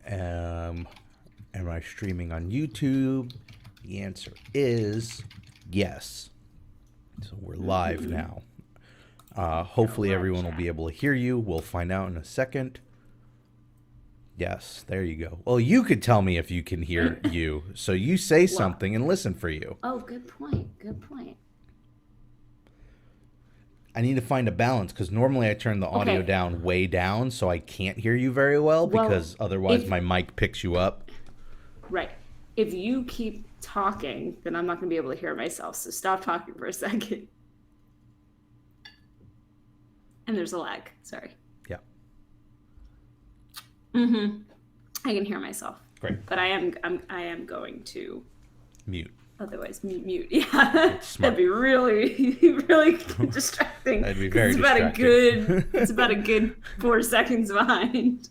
Am I streaming on YouTube? The answer is yes. So we're live now. Hopefully everyone will be able to hear you. We'll find out in a second. Yes, there you go. Well, you could tell me if you can hear you. So you say something and listen for you. Oh, good point. Good point. I need to find a balance because normally I turn the audio down way down so I can't hear you very well because otherwise my mic picks you up. Right. If you keep talking, then I'm not going to be able to hear myself. So stop talking for a second. And there's a lag. Sorry. Yeah. I can hear myself. Great. But I am going to mute. Otherwise, mute. Yeah, that'd be really, really distracting. That'd be very distracting. It's about a good 4 seconds behind.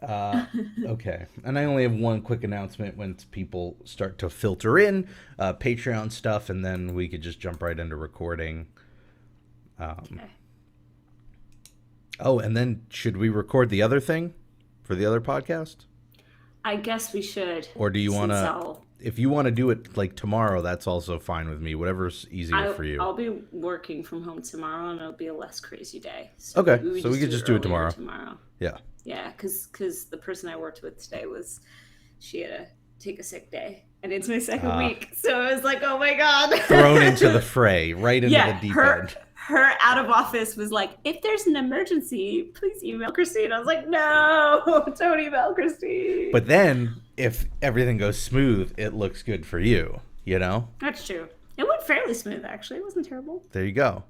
Okay, and I only have one quick announcement when people start to filter in Patreon stuff, and then we could just jump right into recording. Okay. Oh, and then should we record the other thing for the other podcast? I guess we should. Or do you want to? If you want to do it like tomorrow, that's also fine with me. Whatever's easier for you. I'll be working from home tomorrow, and it'll be a less crazy day. So okay, so we could just do it tomorrow. Yeah. Yeah, because the person I worked with today she had to take a sick day, and it's my second week, so I was like, oh my god, thrown into the fray, right into the deep end. Her out of office was like, if there's an emergency, please email Christine. I was like, no, don't email Christine. But then, if everything goes smooth, it looks good for you, you know? That's true. It went fairly smooth, actually. It wasn't terrible. There you go.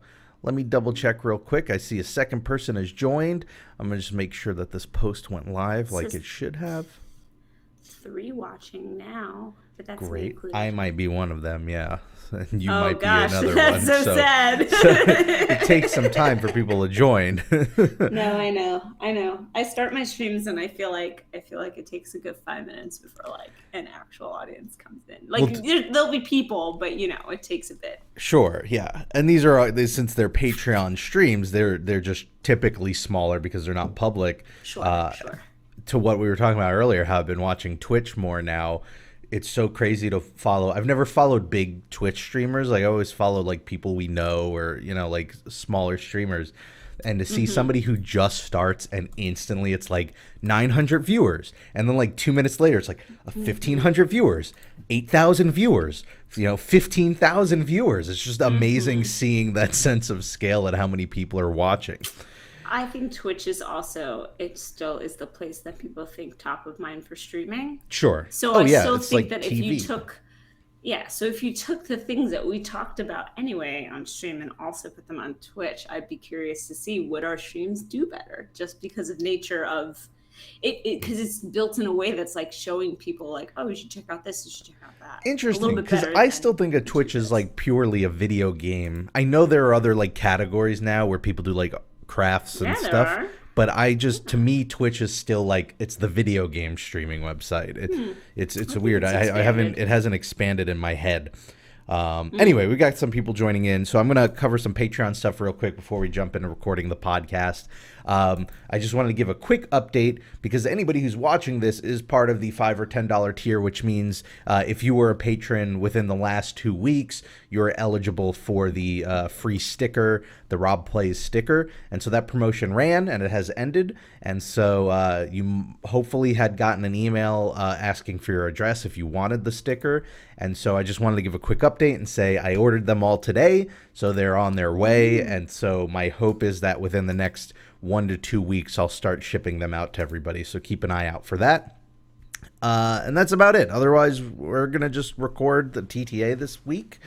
Let me double check real quick. I see a second person has joined. I'm going to just make sure that this post went live like it should have. 3 watching now, but that's great. I might be one of them, yeah. And you might be that's another one. So sad. So it takes some time for people to join. No, I know. I start my streams and I feel like it takes a good 5 minutes before like an actual audience comes in. Like there'll be people, but it takes a bit. Sure, yeah. And these are since they're Patreon streams, they're just typically smaller because they're not public. Sure. To what we were talking about earlier, how I've been watching Twitch more now. It's so crazy to follow. I've never followed big Twitch streamers. Like I always follow like people we know or, like smaller streamers. And to see somebody who just starts and instantly it's like 900 viewers. And then like 2 minutes later, it's like 1,500 viewers, 8,000 viewers, 15,000 viewers. It's just amazing seeing that sense of scale and how many people are watching. I think Twitch is also, it still is the place that people think top of mind for streaming. Sure. So I still think that if you took the things that we talked about anyway on stream and also put them on Twitch, I'd be curious to see would our streams do better just because of nature of it because it's built in a way that's like showing people like, oh, you should check out this, you should check out that. Interesting, because I still think of Twitch as like purely a video game. I know there are other like categories now where people do like crafts and stuff, but to me Twitch is still like it's the video game streaming website. It's weird. It hasn't expanded in my head. Anyway, we got some people joining in, so I'm gonna cover some Patreon stuff real quick before we jump into recording the podcast. I just wanted to give a quick update because anybody who's watching this is part of the $5 or $10 tier, which means if you were a patron within the last 2 weeks, you're eligible for the free sticker, the Rob Plays sticker. And so that promotion ran and it has ended. And so you hopefully had gotten an email asking for your address if you wanted the sticker. And so I just wanted to give a quick update and say I ordered them all today, so they're on their way. And so my hope is that within the next 1 to 2 weeks, I'll start shipping them out to everybody. So keep an eye out for that. And that's about it. Otherwise, we're going to just record the TTA this week.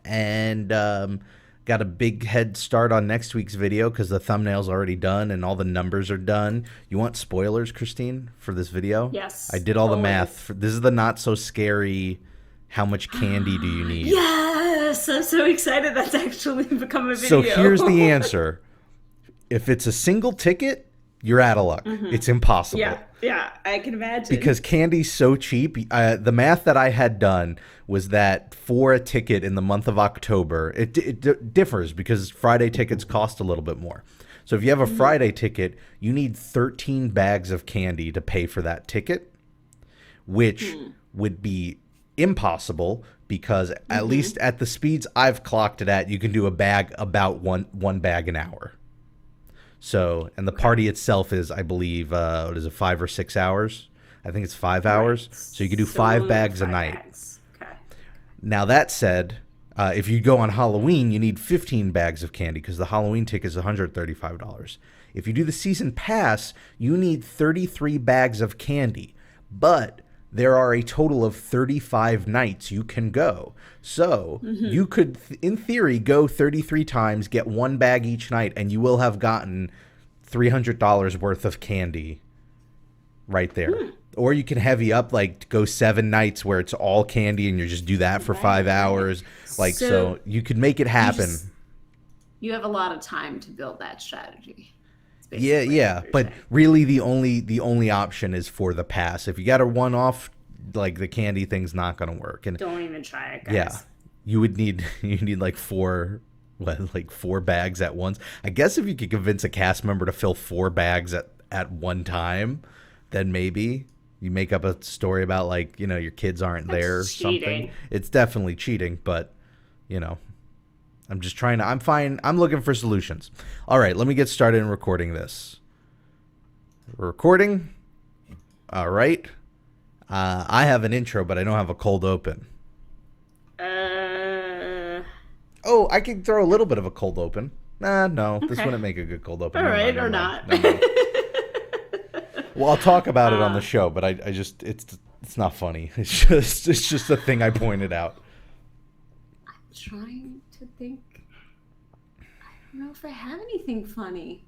And got a big head start on next week's video because the thumbnail's already done and all the numbers are done. You want spoilers, Christine, for this video? Yes. I did all the math. This is the not so scary, how much candy do you need? Yes! I'm so excited that's actually become a video. So here's the answer. If it's a single ticket, you're out of luck. It's impossible. Yeah, I can imagine. Because candy's so cheap. The math that I had done was that for a ticket in the month of October, it differs because Friday tickets cost a little bit more. So if you have a Friday ticket, you need 13 bags of candy to pay for that ticket, which would be impossible because at least at the speeds I've clocked it at, you can do a bag about one bag an hour. So, and the party itself is, I believe, what is it, 5 or 6 hours? I think it's 5 hours. So you can do 5 bags a night. Okay. Now that said, if you go on Halloween, you need 15 bags of candy because the Halloween ticket is $135. If you do the season pass, you need 33 bags of candy. But there are a total of 35 nights you can go. So you could, in theory, go 33 times, get 1 bag each night, and you will have gotten $300 worth of candy right there. Or you can heavy up, like go 7 nights where it's all candy and you just do that for 5 hours. Like, so you could make it happen. You have a lot of time to build that strategy. Yeah. But really the only option is for the pass. If you got a one-off, like the candy thing's not going to work. And don't even try it, guys. Yeah. You need like 4 bags at once. I guess if you could convince a cast member to fill 4 bags at one time, then maybe you make up a story about like, your kids aren't there or something. It's definitely cheating, but I'm just trying to, I'm fine. I'm looking for solutions. All right, let me get started in recording this. We're recording. All right. I have an intro, but I don't have a cold open. Oh, I can throw a little bit of a cold open. No, okay. This wouldn't make a good cold open. All right, or not. No. Well, I'll talk about it on the show, but I just, it's not funny. It's just a thing I pointed out. I'm trying to think. I don't know if I have anything funny.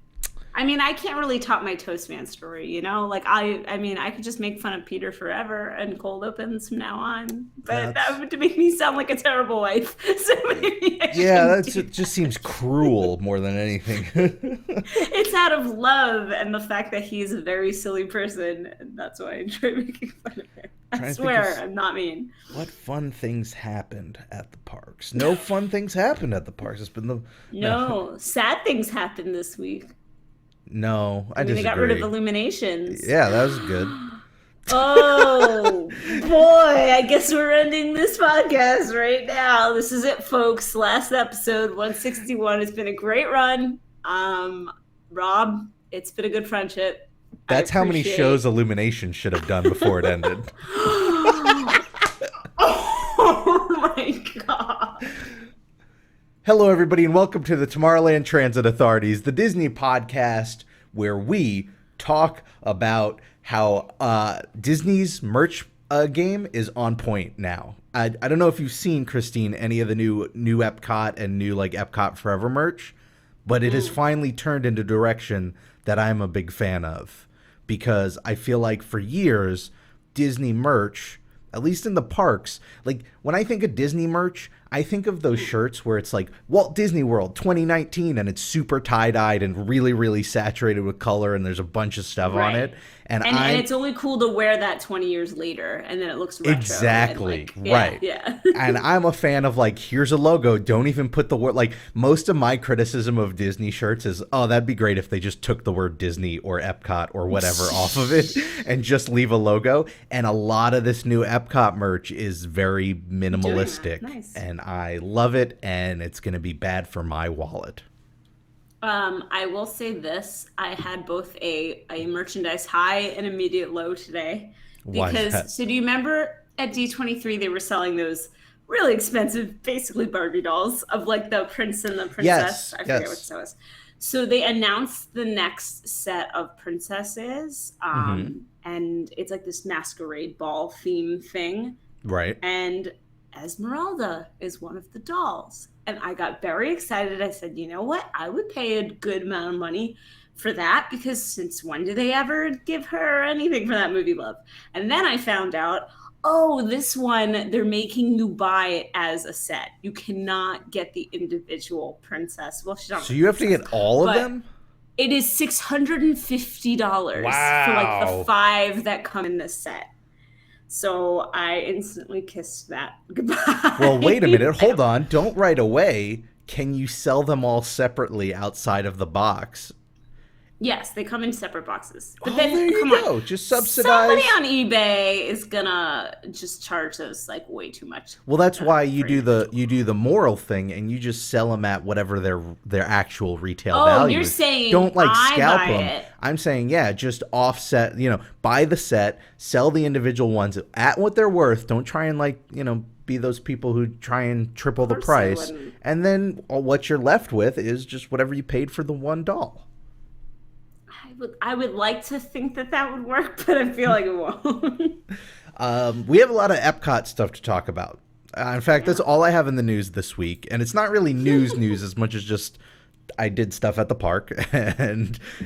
I mean, I can't really top my Toastman story, Like, I mean, I could just make fun of Peter forever and cold opens from now on. But that would make me sound like a terrible wife. So maybe it just seems cruel more than anything. It's out of love and the fact that he's a very silly person. And that's why I enjoy making fun of him. I swear, I'm not mean. What fun things happened at the parks? No fun things happened at the parks. It's been No, sad things happened this week. No, I disagree. They got rid of Illuminations. Yeah, that was good. Oh, boy. I guess we're ending this podcast right now. This is it, folks. Last episode, 161. It's been a great run. Rob, it's been a good friendship. That's how many shows Illumination should have done before it ended. Oh, my God. Hello, everybody, and welcome to the Tomorrowland Transit Authorities, the Disney podcast, where we talk about how Disney's merch game is on point now. I don't know if you've seen, Christine, any of the new Epcot and new like Epcot Forever merch, but it has finally turned into a direction that I'm a big fan of, because I feel like for years, Disney merch, at least in the parks, like when I think of Disney merch, I think of those shirts where it's like Walt Disney World 2019 and it's super tie-dyed and really, really saturated with color and there's a bunch of stuff on it. And it's only cool to wear that 20 years later and then it looks retro. Exactly. Right. Yeah. And I'm a fan of like, here's a logo. Don't even put the word, like most of my criticism of Disney shirts is, oh, that'd be great if they just took the word Disney or Epcot or whatever off of it and just leave a logo. And a lot of this new Epcot merch is very minimalistic. Nice. And I love it, and it's going to be bad for my wallet. I will say this. I had both a merchandise high and immediate low today. Because, so do you remember at D23 they were selling those really expensive, basically Barbie dolls of like the prince and the princess? Yes, I forget what that was. So they announced the next set of princesses, and it's like this masquerade ball theme thing. Right. And Esmeralda is one of the dolls. And I got very excited. I said, you know what? I would pay a good amount of money for that, because since when do they ever give her anything for that movie Love? And then I found out, oh, this one, they're making you buy it as a set. You cannot get the individual princess. Well, she's not. So you have to get all of them? It is $650 for like the 5 that come in this set. So I instantly kissed that goodbye. Well, wait a minute. Hold on. Don't right away. Can you sell them all separately outside of the box? Yes, they come in separate boxes. But then, there you go. Just subsidize. Somebody on eBay is gonna just charge us like way too much. Well, that's why you do the moral thing, and you just sell them at whatever their actual retail value. You're saying don't like scalp them. It. I'm saying just offset. Buy the set, sell the individual ones at what they're worth. Don't try and be those people who try and triple the price, and then what you're left with is just whatever you paid for the one doll. I would like to think that would work, but I feel like it won't. We have a lot of Epcot stuff to talk about. In fact, that's all I have in the news this week, and it's not really news as much as just I did stuff at the park,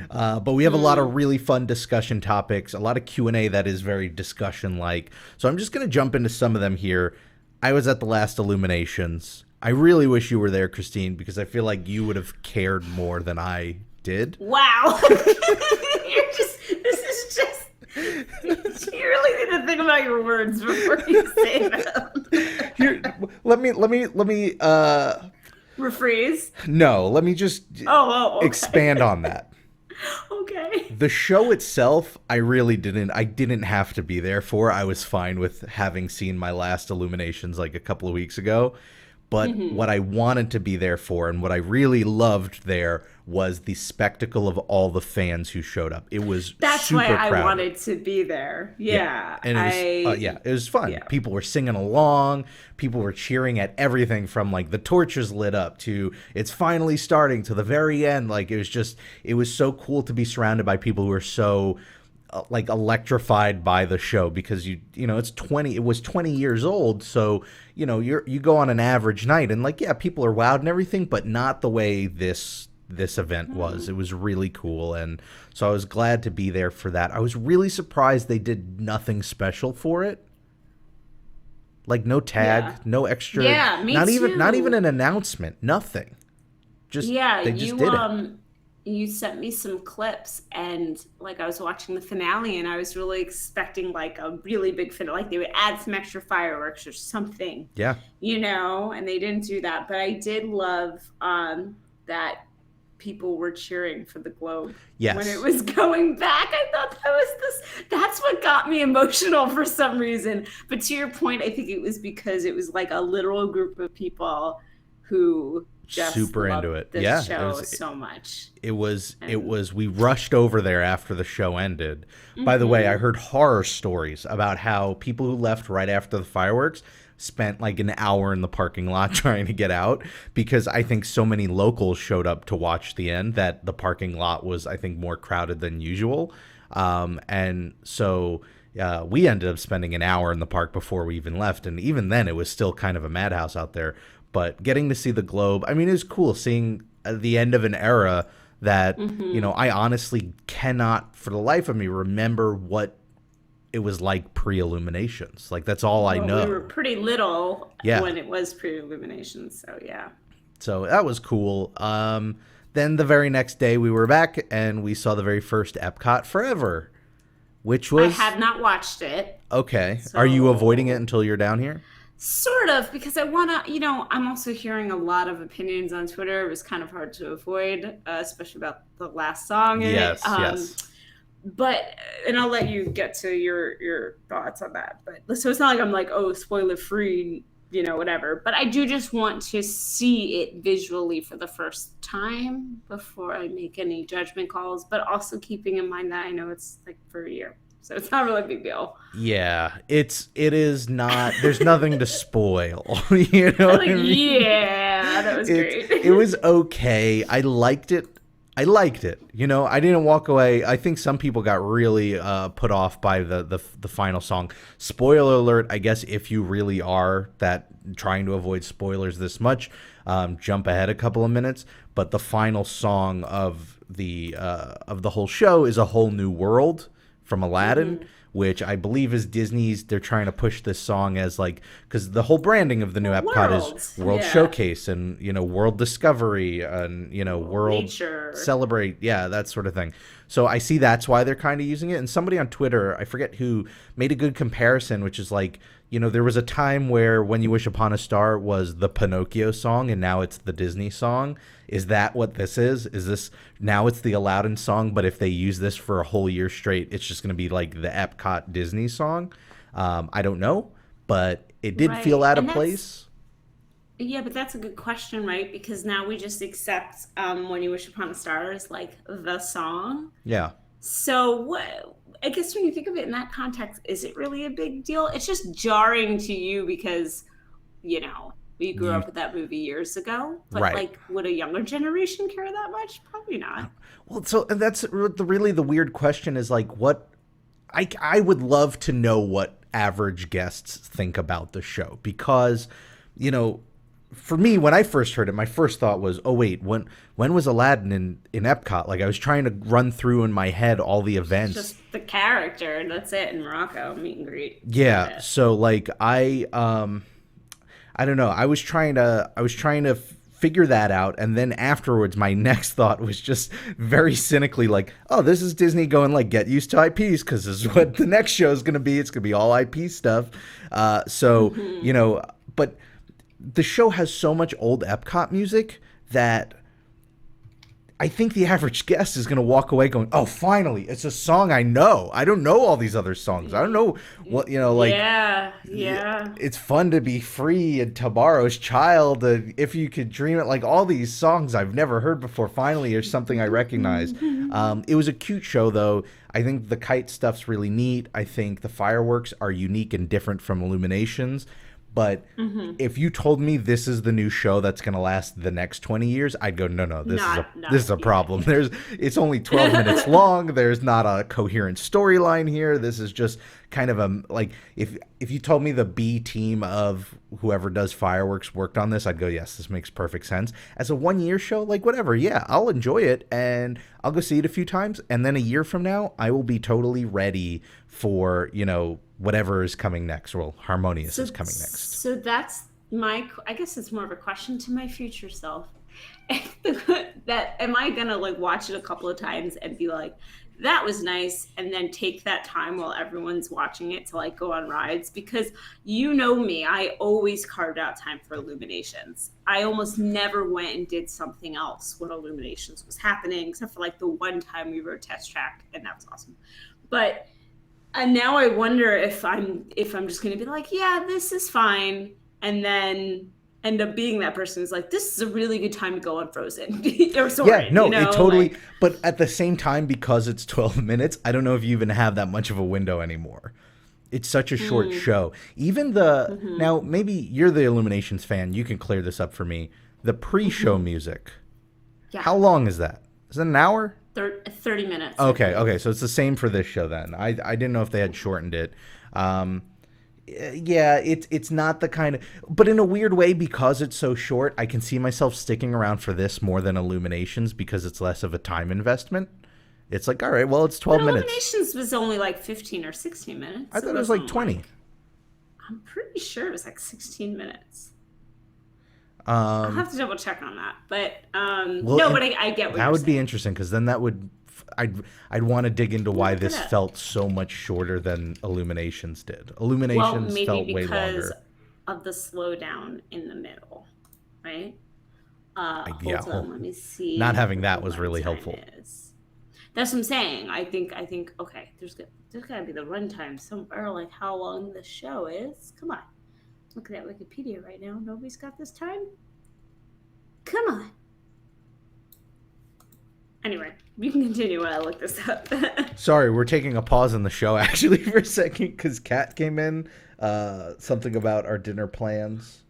but we have a lot of really fun discussion topics, a lot of Q&A that is very discussion-like. So I'm just going to jump into some of them here. I was at the last Illuminations. I really wish you were there, Christine, because I feel like you would have cared more than I did. Wow. You really need to think about your words before you say them. Let me rephrase. No, let me just okay. expand on that. Okay. The show itself, I didn't have to be there for. I was fine with having seen my last Illuminations like a couple of weeks ago. But what I wanted to be there for and what I really loved there was the spectacle of all the fans who showed up. It was That's super why I crowded. wanted to be there. Yeah. And it was fun. Yeah. People were singing along. People were cheering at everything from like the torches lit up to it's finally starting to the very end. Like it was so cool to be surrounded by people who are so like electrified by the show because it was 20 years old, so you go on an average night and people are wowed and everything, but not the way this event was. It was really cool, and so I was glad to be there for that. I was really surprised they did nothing special for it. Like no tag, no extra, not even an announcement, nothing. They just did it. You sent me some clips, and I was watching the finale, and I was really expecting a really big finale, they would add some extra fireworks or something. Yeah. And they didn't do that, but I did love that people were cheering for the globe. Yes. When it was going back. I thought that's what got me emotional for some reason. But to your point, I think it was because it was a literal group of people who just super into it. This show so much. We rushed over there after the show ended. By the way, I heard horror stories about how people who left right after the fireworks spent an hour in the parking lot trying to get out because I think so many locals showed up to watch the end that the parking lot was, I think, more crowded than usual. And so we ended up spending an hour in the park before we even left. And even then it was still kind of a madhouse out there. But getting to see the globe, I mean, it was cool seeing the end of an era that, I honestly cannot for the life of me remember what it was like pre-Illuminations. That's all I know. We were pretty little when it was pre-Illuminations, so yeah. So that was cool. Then the very next day we were back and we saw the very first Epcot Forever, which was... I have not watched it. Okay. So... Are you avoiding it until you're down here? Sort of, because I want to, I'm also hearing a lot of opinions on Twitter. It was kind of hard to avoid, especially about the last song. Yes. But, and I'll let you get to your thoughts on that. But so it's not like I'm spoiler free, whatever. But I do just want to see it visually for the first time before I make any judgment calls. But also keeping in mind that I know it's for a year. So it's not really a big deal. Yeah, it is not. There's nothing to spoil. You know what I mean? Yeah, that was great. It was okay. I liked it. I didn't walk away. I think some people got really put off by the final song. Spoiler alert, I guess if you really are trying to avoid spoilers this much, jump ahead a couple of minutes. But the final song of the whole show is A Whole New World from Aladdin, which I believe is Disney's. They're trying to push this song as because the whole branding of the new Epcot is World Showcase and World Discovery and World Nature. Celebrate, that sort of thing. So I see that's why they're kind of using it. And somebody on Twitter, I forget who, made a good comparison, which is like, there was a time where When You Wish Upon a Star was the Pinocchio song, and now it's the Disney song. Is that what this is? Is this, now it's the Aladdin song, but if they use this for a whole year straight, it's just going to be like the Epcot Disney song? I don't know, but it did feel out of place. Yeah, but that's a good question, right? Because now we just accept When You Wish Upon a Star as like the song. Yeah. So what? I guess when you think of it in that context, is it really a big deal? It's just jarring to you because, we grew up with that movie years ago. But like, would a younger generation care that much? Probably not. Well, so that's really the weird question is like what I would love to know what average guests think about the show because, for me, when I first heard it, my first thought was, oh, wait, when was Aladdin in Epcot? Like, I was trying to run through in my head all the events. Just the character, and that's it, in Morocco, meet and greet. Yeah, so, like, I don't know. I was trying to figure that out, and then afterwards, my next thought was just very cynically like, oh, this is Disney going, like, get used to IPs, because this is what the next show is going to be. It's going to be all IP stuff. But the show has so much old Epcot music that I think the average guest is going to walk away going, oh, finally, it's a song I know. I don't know all these other songs. I don't know what, like. Yeah. It's fun to be free and Tomorrow's Child. If you could dream it, like all these songs I've never heard before. Finally, there's something I recognize. It was a cute show, though. I think the kite stuff's really neat. I think the fireworks are unique and different from Illuminations. But if you told me this is the new show that's going to last the next 20 years, I'd go, no, this is a problem. It's only 12 minutes long. There's not a coherent storyline here. This is just kind of like if you told me the B team of whoever does fireworks worked on this, I'd go, yes, this makes perfect sense. As a 1 year show, like whatever, yeah, I'll enjoy it and I'll go see it a few times. And then a year from now, I will be totally ready for, whatever is coming next. Well, Harmonious is coming next. So that's I guess it's more of a question to my future self. That am I gonna like watch it a couple of times and be like, that was nice, and then take that time while everyone's watching it to like go on rides? Because me, I always carved out time for Illuminations. I almost never went and did something else when Illuminations was happening, except for like the one time we rode Test Track, and that was awesome. But and now I wonder if I'm just going to be like, yeah, this is fine, and then end up being that person who's like, this is a really good time to go on Frozen. Or Soarin', yeah, no, it totally. Like, but at the same time, because it's 12 minutes, I don't know if you even have that much of a window anymore. It's such a short show. Even now, maybe you're the Illuminations fan. You can clear this up for me. The pre-show music. Yeah. How long is that? Is it an hour? 30 minutes. Okay. So it's the same for this show then. I didn't know if they had shortened it. Yeah, it's not the kind of... But in a weird way, because it's so short, I can see myself sticking around for this more than Illuminations because it's less of a time investment. It's like, all right, well, it's 12 minutes. Illuminations was only like 15 or 16 minutes. I thought it was like 20. I'm pretty sure it was like 16 minutes. I'll have to double check on that, but but I get what that would be interesting because then that would I'd want to dig into why this felt so much shorter than Illuminations did. Illuminations felt way longer. Maybe because of the slowdown in the middle, right? Hold on, let me see. Not having that was really helpful. That's what I'm saying. I think okay, there's got to be the runtime somewhere, like how long the show is. Come on. Look at that Wikipedia right now. Nobody's got this time? Come on. Anyway, we can continue while I look this up. Sorry, we're taking a pause in the show actually for a second because Kat came in. Something about our dinner plans.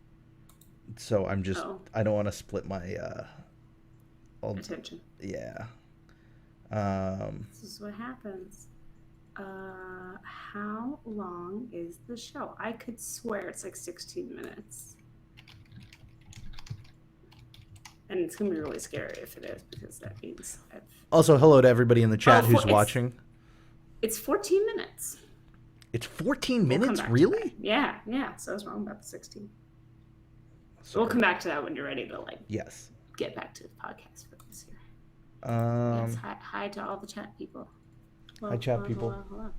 So I'm just, I don't want to split my... attention. Yeah. This is what happens. How long is the show? I could swear it's like 16 minutes. And it's going to be really scary if it is, because that means... Also, hello to everybody in the chat who's watching. It's 14 minutes. It's 14 minutes? Really? Yeah. So I was wrong about the 16. Sorry. We'll come back to that when you're ready to, yes, get back to the podcast for this year. Yes, hi to all the chat people. Hello, hi, chat people. Hello.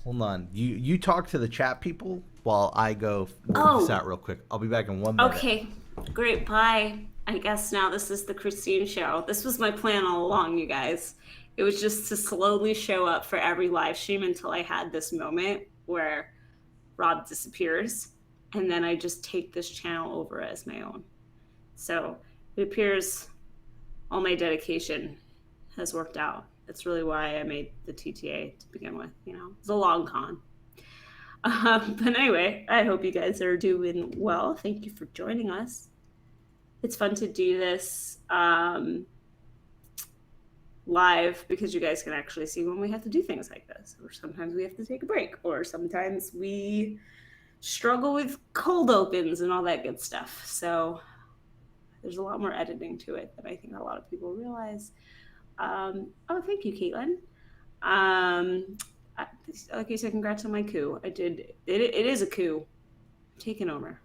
Hold on. You talk to the chat people while I go work this out real quick. I'll be back in 1 minute. Okay, great. Bye. I guess now this is the Christine show. This was my plan all along, you guys. It was just to slowly show up for every live stream until I had this moment where Rob disappears, and then I just take this channel over as my own. So it appears all my dedication has worked out. That's really why I made the TTA to begin with. It's a long con. But anyway, I hope you guys are doing well. Thank you for joining us. It's fun to do this live because you guys can actually see when we have to do things like this, or sometimes we have to take a break, or sometimes we struggle with cold opens and all that good stuff. So there's a lot more editing to it than I think a lot of people realize. Thank you, Caitlin. Like you said, congrats on my coup. I did. It is a coup. I'm taking over.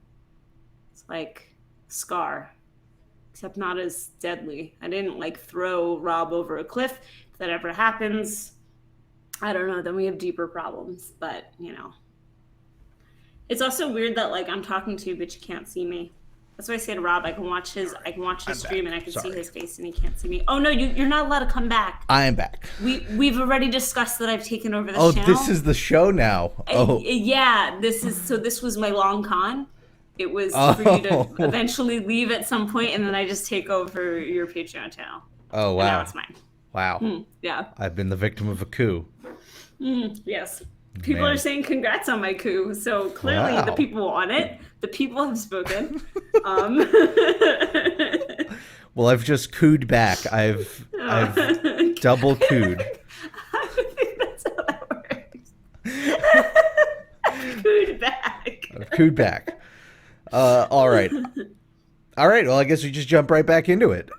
It's like Scar, except not as deadly. I didn't throw Rob over a cliff. If that ever happens, I don't know. Then we have deeper problems. But it's also weird that I'm talking to you, but you can't see me. That's why I said, Rob, I can watch his stream and I can see his face and he can't see me. Oh no, you're not allowed to come back. I am back. We've already discussed that I've taken over the channel. Oh, this is the show now. Yeah, this was my long con. It was for you to eventually leave at some point, and then I just take over your Patreon channel. Oh wow. And now it's mine. Wow. Yeah. I've been the victim of a coup. Yes. People are saying congrats on my coup, so clearly the people want it. The people have spoken. Well, I've just cooed back. I've double cooed. I don't think that's how that works. I've cooed back. I've cooed back. All right. Well, I guess we just jump right back into it.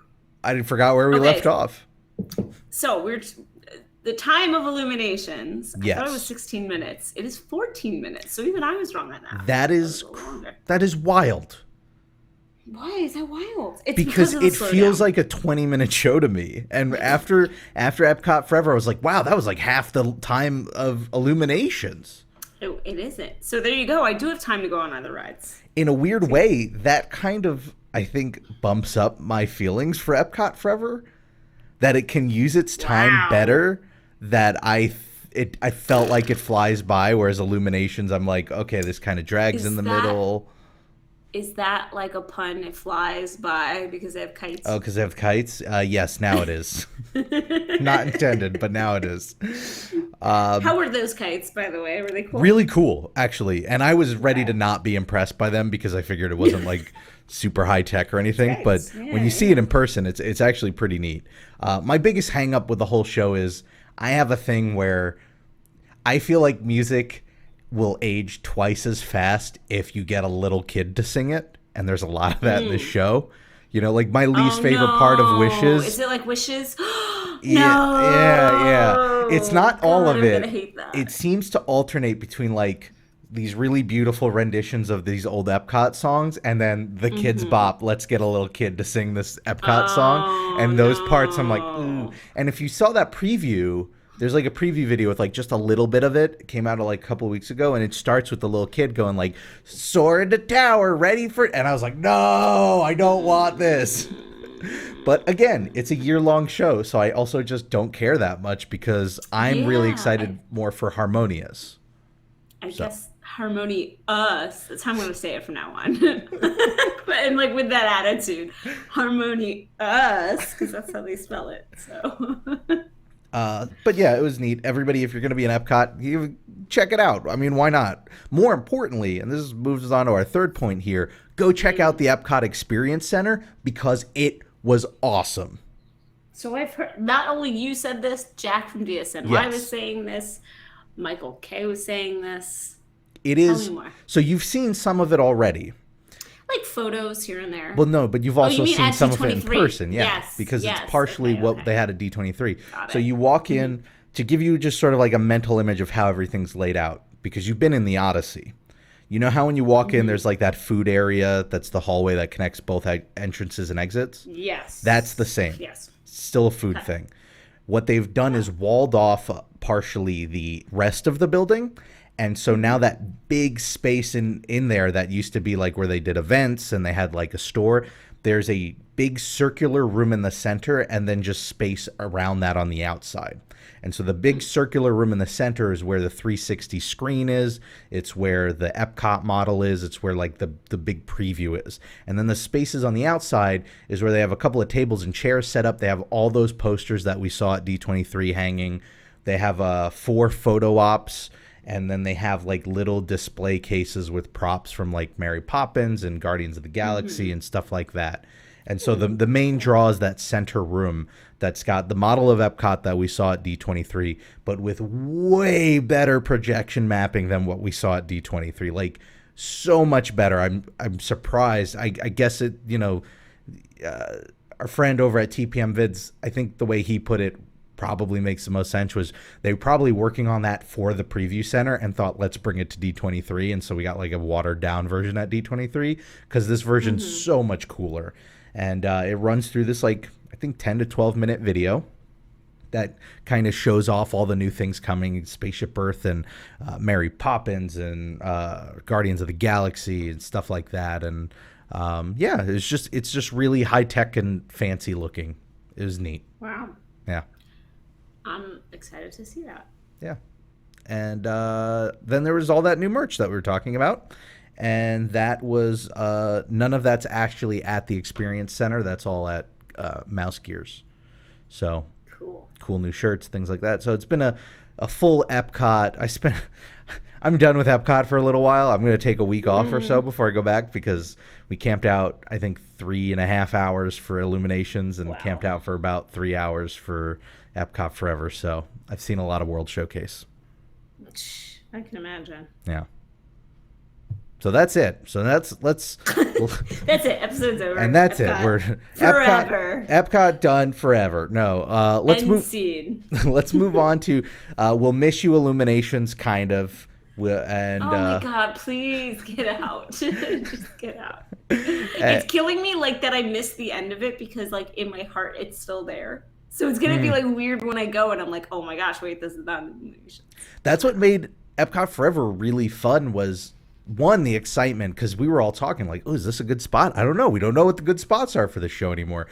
I forgot where we left off. So we're. The time of illuminations, yes. I thought it was 16 minutes. It is 14 minutes. So even I was wrong on that. That is wild. Why is that wild? It's because it feels like a 20-minute show to me. And after Epcot Forever, I was like, wow, that was half the time of illuminations. It isn't. So there you go. I do have time to go on other rides. In a weird way, that kind of, I think, bumps up my feelings for Epcot Forever. That it can use its time better. That I felt like it flies by, whereas Illuminations, I'm like, okay, this kind of drags in the middle. Is that like a pun? It flies by because they have kites? Oh, because they have kites? Yes, now it is. Not intended, but now it is. How were those kites, by the way? Were they cool? Really cool, actually. And I was ready to not be impressed by them because I figured it wasn't super high tech or anything. But when you see it in person, it's actually pretty neat. My biggest hang up with the whole show is I have a thing where I feel like music will age twice as fast if you get a little kid to sing it. And there's a lot of that in this show. My least favorite part of Wishes. Is it like Wishes? Yeah. It's not all of it. I'm gonna hate that. It seems to alternate between these really beautiful renditions of these old Epcot songs and then the Kids Bop, let's get a little kid to sing this Epcot song. And those parts I'm like, ooh. And if you saw that preview, there's a preview video with just a little bit of it. It came out a couple weeks ago, and it starts with the little kid going soar into tower, ready for it. And I was like, no, I don't want this. But again, it's a year-long show, so I also just don't care that much because I'm really excited more for Harmonious. I guess Harmony Us. That's how I'm going to say it from now on. And with that attitude, Harmony Us, because that's how they spell it. So. But yeah, it was neat. Everybody, if you're going to be in Epcot, you check it out. I mean, why not? More importantly, and this moves us on to our third point here, go check out the Epcot Experience Center because it was awesome. So I've heard, not only you said this, Jack from DSNY was saying this, Michael K was saying this. It is. Tell me more. So you've seen some of it already. Photos here and there. Well, no, but you've also seen some of it in person. Yeah, yes, because it's partially what they had at D23. So you walk in to give you just sort of a mental image of how everything's laid out because you've been in the Odyssey. You know how when you walk in, there's that food area that's the hallway that connects both entrances and exits? Yes. That's the same. Yes. Still a food thing. What they've done is walled off partially the rest of the building. And so now that big space in there that used to be like where they did events and they had like a store, there's a big circular room in the center and then just space around that on the outside. And so the big circular room in the center is where the 360 screen is. It's where the Epcot model is. It's where like the big preview is. And then the spaces on the outside is where they have a couple of tables and chairs set up. They have all those posters that we saw at D23 hanging. They have 4 photo ops. And then they have like little display cases with props from like Mary Poppins and Guardians of the Galaxy and stuff like that. And so the main draw is that center room that's got the model of Epcot that we saw at D23, but with way better projection mapping than what we saw at D23. Like so much better. I'm surprised. I guess it, our friend over at TPM Vids, I think the way he put it probably makes the most sense, was they were probably working on that for the preview center and thought, let's bring it to D23. And so we got like a watered down version at D23 because this version's so much cooler. And it runs through this, like, I think 10 to 12 minute video that kind of shows off all the new things coming, Spaceship Earth and Mary Poppins and Guardians of the Galaxy and stuff like that. And it's just really high tech and fancy looking. It was neat. Wow. Yeah. I'm excited to see that. Yeah. And then there was all that new merch that we were talking about. And that was none of that's actually at the Experience Center. That's all at Mouse Gears. So cool new shirts, things like that. So it's been a full Epcot. I'm done with Epcot for a little while. I'm going to take a week off or so before I go back because we camped out, I think, 3.5 hours for Illuminations and camped out for about 3 hours for Epcot Forever. So I've seen a lot of World Showcase. I can imagine. Yeah. So that's it. So let's that's it. Episode's over. And that's Epcot. It. We're forever. Epcot done forever. No. Let's End move. Scene. Let's move on to we'll miss you Illuminations kind of. Oh my God! Please get out. Just get out. It's killing me like that. I missed the end of it because like in my heart it's still there. So it's gonna be like weird when I go and I'm like, oh my gosh, wait, this is not Illuminations. That's what made Epcot Forever really fun was. One, the excitement, because we were all talking like, oh, is this a good spot? I don't know. We don't know what the good spots are for the show anymore,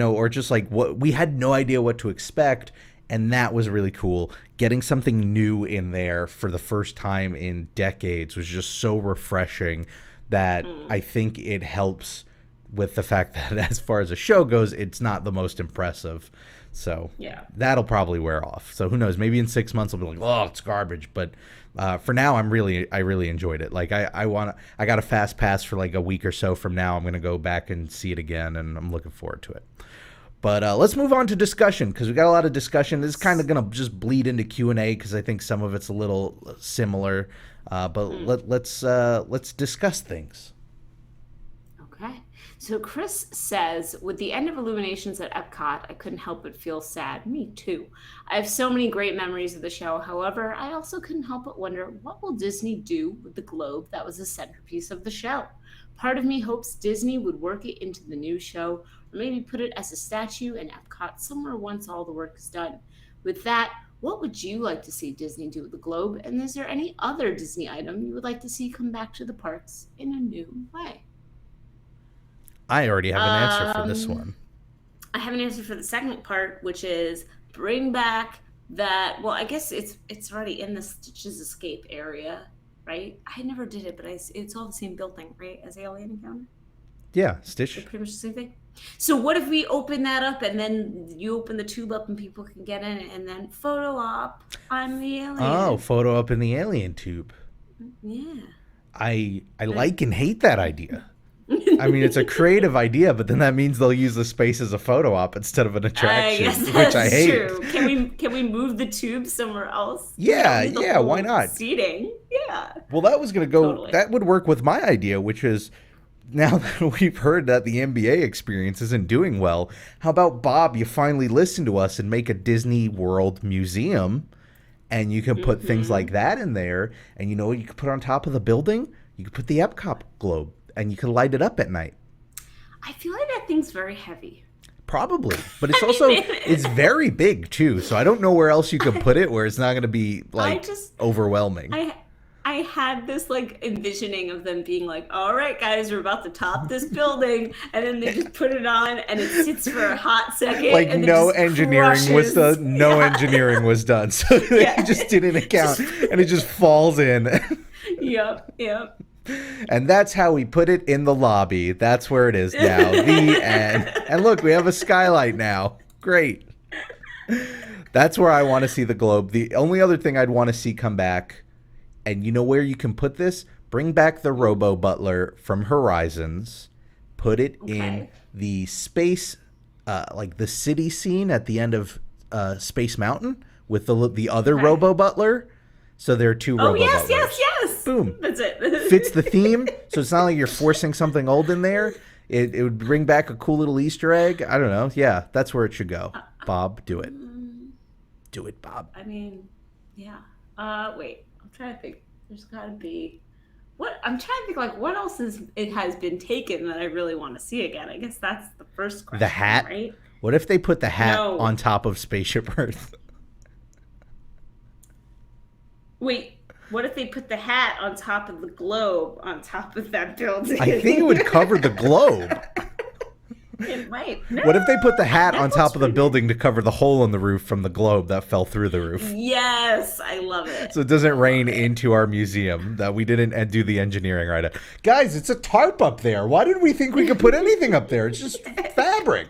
or just like what we had no idea what to expect. And that was really cool. Getting something new in there for the first time in decades was just so refreshing that I think it helps with the fact that as far as a show goes, it's not the most impressive. So that'll probably wear off. So who knows? Maybe in 6 months I'll be like, oh, it's garbage. But for now, I really enjoyed it. Like I got a fast pass for like a week or so from now. I'm gonna go back and see it again, and I'm looking forward to it. But let's move on to discussion because we got a lot of discussion. This is kind of gonna just bleed into Q&A because I think some of it's a little similar. But let's discuss things. Okay. So Chris says, with the end of Illuminations at Epcot, I couldn't help but feel sad. Me too. I have so many great memories of the show. However, I also couldn't help but wonder, what will Disney do with the globe that was the centerpiece of the show? Part of me hopes Disney would work it into the new show, or maybe put it as a statue in Epcot somewhere once all the work is done. With that, what would you like to see Disney do with the globe? And is there any other Disney item you would like to see come back to the parks in a new way? I already have an answer for this one. I have an answer for the second part, which is bring back that. Well, I guess it's already in the Stitch's Escape area, right? I never did it, but it's all the same building, right? As Alien Encounter. Yeah, Stitch. They're pretty much the same thing. So what if we open that up and then you open the tube up and people can get in it and then photo op? I'm the alien. Oh, photo up in the alien tube. Yeah. I like and hate that idea. I mean, it's a creative idea, but then that means they'll use the space as a photo op instead of an attraction, which I hate. True. Can we move the tube somewhere else? Yeah, why not? Seating, yeah. Well, that was going to go. Totally. That would work with my idea, which is now that we've heard that the NBA experience isn't doing well. How about Bob? You finally listen to us and make a Disney World museum, and you can put things like that in there. And you know what you could put on top of the building? You could put the Epcot globe. And you can light it up at night. I feel like that thing's very heavy. Probably, but it's also it's very big too. So I don't know where else you could put it where it's not going to be like overwhelming. I had this like envisioning of them being like, all right, guys, we're about to top this building. And then they just put it on and it sits for a hot second. Like and no engineering was engineering was done. So they just didn't account and it just falls in. Yep. And that's how we put it in the lobby. That's where it is now. The end. And look, we have a skylight now. Great. That's where I want to see the globe. The only other thing I'd want to see come back, and you know where you can put this? Bring back the Robo Butler from Horizons. Put it in the space, like the city scene at the end of Space Mountain with the other Robo Butler. So there are two Robo Butlers. Yes. Boom. That's it. Fits the theme. So it's not like you're forcing something old in there. It would bring back a cool little Easter egg. I don't know. Yeah, that's where it should go. Bob, do it. Do it, Bob. I mean, yeah. Wait. I'm trying to think. There's got to be... I'm trying to think, like, what else has been taken that I really want to see again? I guess that's the first question, the hat? Right? What if they put the hat on top of Spaceship Earth? Wait, what if they put the hat on top of the globe on top of that building? I think it would cover the globe. It might. No, what if they put the hat on top of the building to cover the hole in the roof from the globe that fell through the roof? Yes, I love it. So it doesn't rain into our museum that we didn't do the engineering right. Guys, it's a tarp up there. Why did we think we could put anything up there? It's just fabric.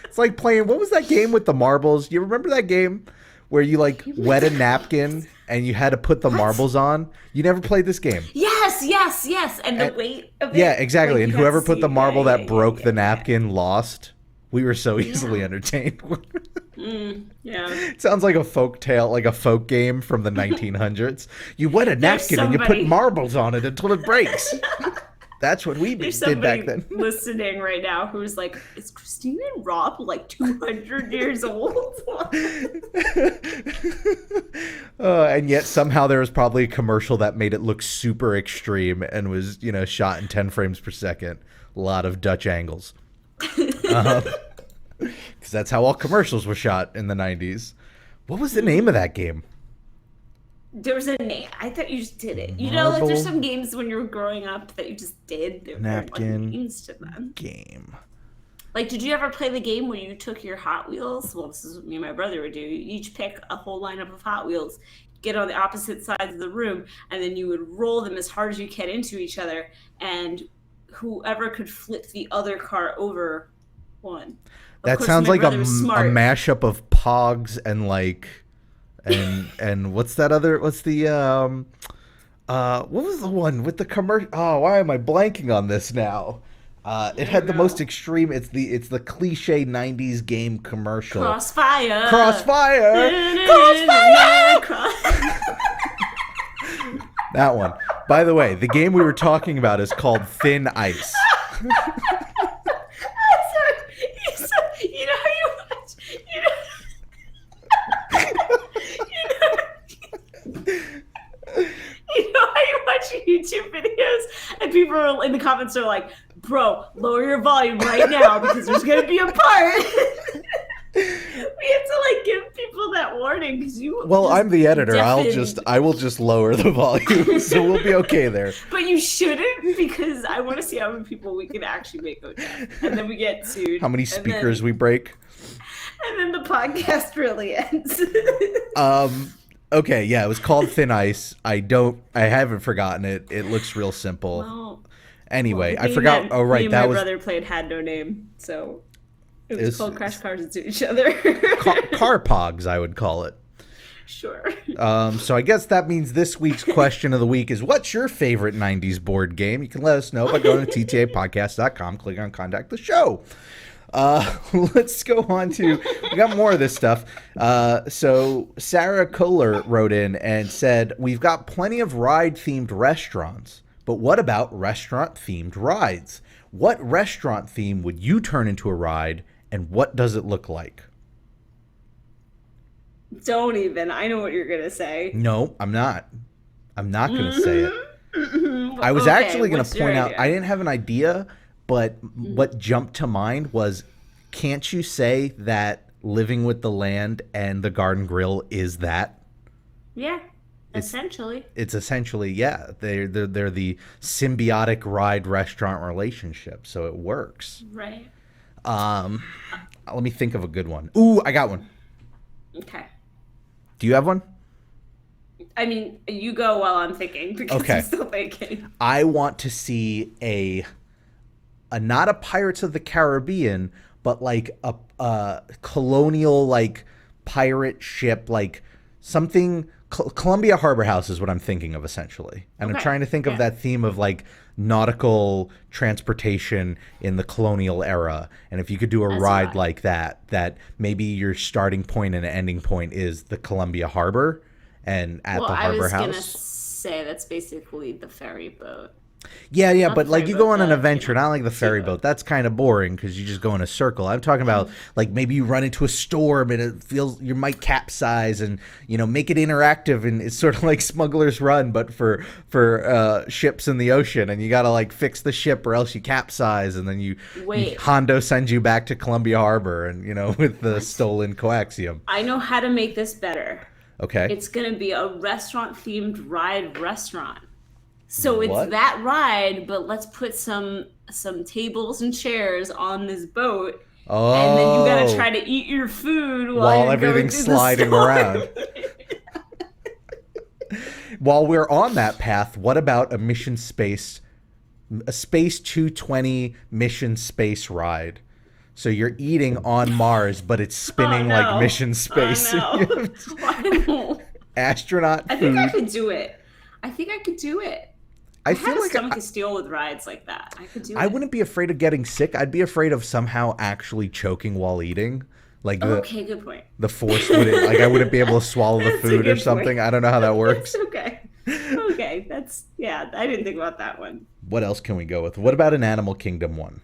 It's like playing, what was that game with the marbles? You remember that game where you like wet a napkin and you had to put the marbles on? You never played this game. Yes. And the weight of it. Yeah, exactly. Like, and whoever put the marble that broke the napkin lost. We were so easily entertained. Yeah. It sounds like a folk tale, like a folk game from the 1900s. You wet a napkin and you put marbles on it until it breaks. That's what we did back then. Listening right now who's like, is Christine and Rob like 200 years old? And yet somehow there was probably a commercial that made it look super extreme and was, shot in 10 frames per second. A lot of Dutch angles. Because that's how all commercials were shot in the 90s. What was the name of that game? There was a name. I thought you just did it. Like there's some games when you were growing up that you just did. There napkin names to them. Game. Like, did you ever play the game where you took your Hot Wheels? Well, this is what me and my brother would do. You each pick a whole lineup of Hot Wheels, get on the opposite sides of the room, and then you would roll them as hard as you can into each other, and whoever could flip the other car over won. That sounds like a mashup of Pogs and like... And what's the what was the one with the commercial? Oh, why am I blanking on this now? It had the most extreme. It's the cliche 90s game commercial. Crossfire. That one. By the way, the game we were talking about is called Thin Ice. You know how you watch. You know how you watch YouTube videos and people in the comments are like, bro, lower your volume right now because there's going to be a part. We have to like give people that warning because you. Well, I'm the editor. I will just lower the volume, so we'll be okay there. But you shouldn't because I want to see how many people we can actually make go down, and then we get sued. How many speakers we break? And then the podcast really ends. Okay, yeah, it was called Thin Ice. I haven't forgotten it. It looks real simple. Well, anyway, I forgot. Oh, right, my brother played had no name, so it was called Crash Cars into each other. Car Pogs, I would call it. Sure. So I guess that means this week's question of the week is, what's your favorite 90s board game? You can let us know by going to ttapodcast.com, click on Contact the Show. Let's go on to, we got more of this stuff. So Sarah Kohler wrote in and said, we've got plenty of ride-themed restaurants, but what about restaurant-themed rides? What restaurant theme would you turn into a ride, and what does it look like? Don't even. I know what you're going to say. No, I'm not. I'm not going to say it. I was actually going to point out, I didn't have an idea, but what jumped to mind was can't you say that Living with the Land and the Garden Grill is that? Yeah, essentially. It's essentially, yeah. They're the symbiotic ride-restaurant relationship, so it works. Right. Let me think of a good one. Ooh, I got one. Okay. Do you have one? I mean, you go while I'm thinking because I'm still thinking. I want to see a not a Pirates of the Caribbean, but like a colonial like pirate ship, like something. Columbia Harbor House is what I'm thinking of essentially, and I'm trying to think of that theme of like nautical transportation in the colonial era. And if you could do a ride like that maybe your starting point and ending point is the Columbia Harbor and at the Harbor House. I was gonna say that's basically the ferry boat. Yeah, but like you go on an adventure, not like the ferry boat. That's kind of boring because you just go in a circle. I'm talking about like maybe you run into a storm and it feels you might capsize and make it interactive, and it's sort of like Smuggler's Run, but for ships in the ocean, and you got to like fix the ship or else you capsize, and then Hondo sends you back to Columbia Harbor and with the stolen coaxium. I know how to make this better. Okay. It's going to be a restaurant-themed ride restaurant. So it's that ride, but let's put some tables and chairs on this boat. Oh. And then you got to try to eat your food while everything's sliding around. While we're on that path, what about a Space 220 Mission Space ride? So you're eating on Mars, but it's spinning like Mission Space. Astronaut food. I think I could do it. I feel like stomach of steel with rides like that. I could do it. I wouldn't be afraid of getting sick. I'd be afraid of somehow actually choking while eating. Like okay, good point. The force wouldn't like I wouldn't be able to swallow the food or something. Point. I don't know how that works. Okay. That's I didn't think about that one. What else can we go with? What about an Animal Kingdom one?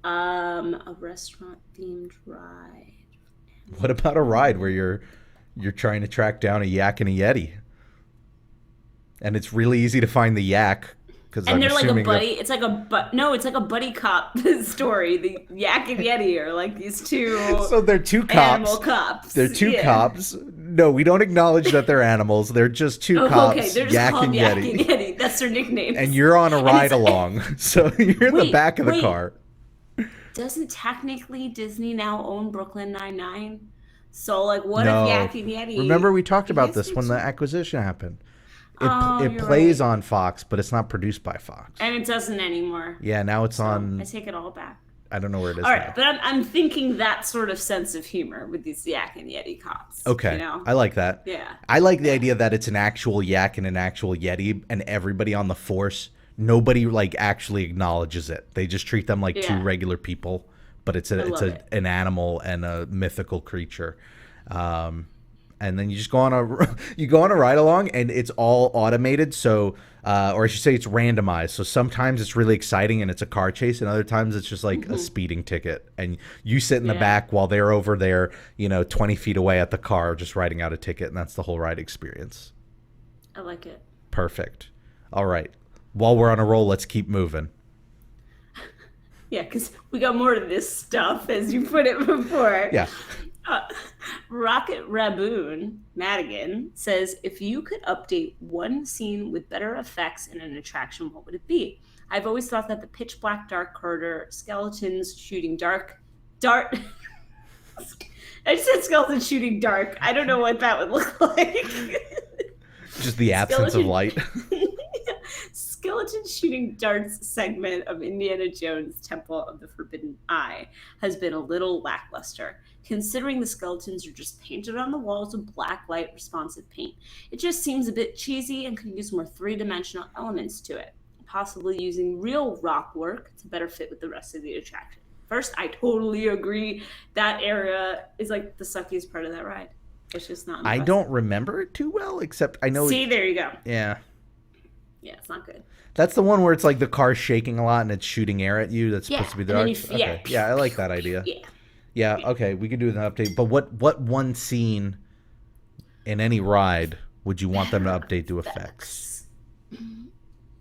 A restaurant themed ride. What about a ride where you're trying to track down a yak and a yeti? And it's really easy to find the yak because they're like a buddy. It's like a buddy cop story. The yak and yeti are like these two. So they're two cops. Animal cops. They're two cops. No, we don't acknowledge that they're animals. They're just two cops. Okay, they're just called Yak and Yeti. That's their nickname. And you're on a ride along, so you're in the back of the car. Doesn't technically Disney now own Brooklyn Nine-Nine? So like, what if Yak and Yeti? Remember we talked about this when the acquisition happened. It plays on Fox, but it's not produced by Fox. And it doesn't anymore. Yeah, now it's on. I take it all back. I don't know where it is. All right, but I'm thinking that sort of sense of humor with these Yak and Yeti cops. Okay, I like that. Yeah, I like the idea that it's an actual yak and an actual yeti, and everybody on the force, nobody like actually acknowledges it. They just treat them like two regular people, but it's an animal and a mythical creature. And then you just go on a ride along, and it's all automated. So, or I should say, it's randomized. So sometimes it's really exciting and it's a car chase, and other times it's just like a speeding ticket, and you sit in the back while they're over there, 20 feet away at the car, just writing out a ticket, and that's the whole ride experience. I like it. Perfect. All right. While we're on a roll, let's keep moving. Yeah, because we got more of this stuff, as you put it before. Yeah. Rocket Raboon Madigan says, if you could update one scene with better effects in an attraction, what would it be? I've always thought that the pitch black dark corridor, skeletons shooting dart. I said skeletons shooting dark. I don't know what that would look like. Just the absence of light. Skeleton shooting darts segment of Indiana Jones' Temple of the Forbidden Eye has been a little lackluster, considering the skeletons are just painted on the walls with black light responsive paint. It just seems a bit cheesy and could use more three-dimensional elements to it, possibly using real rock work to better fit with the rest of the attraction. First, I totally agree. That area is like the suckiest part of that ride. It's just not impressive. I don't remember it too well, except I know. See, there you go. Yeah. Yeah, it's not good. That's the one where it's like the car's shaking a lot and it's shooting air at you. That's supposed to be the dark. Yeah, I like that idea. Yeah. Okay, we could do an update. But what one scene in any ride would you want them to update to effects?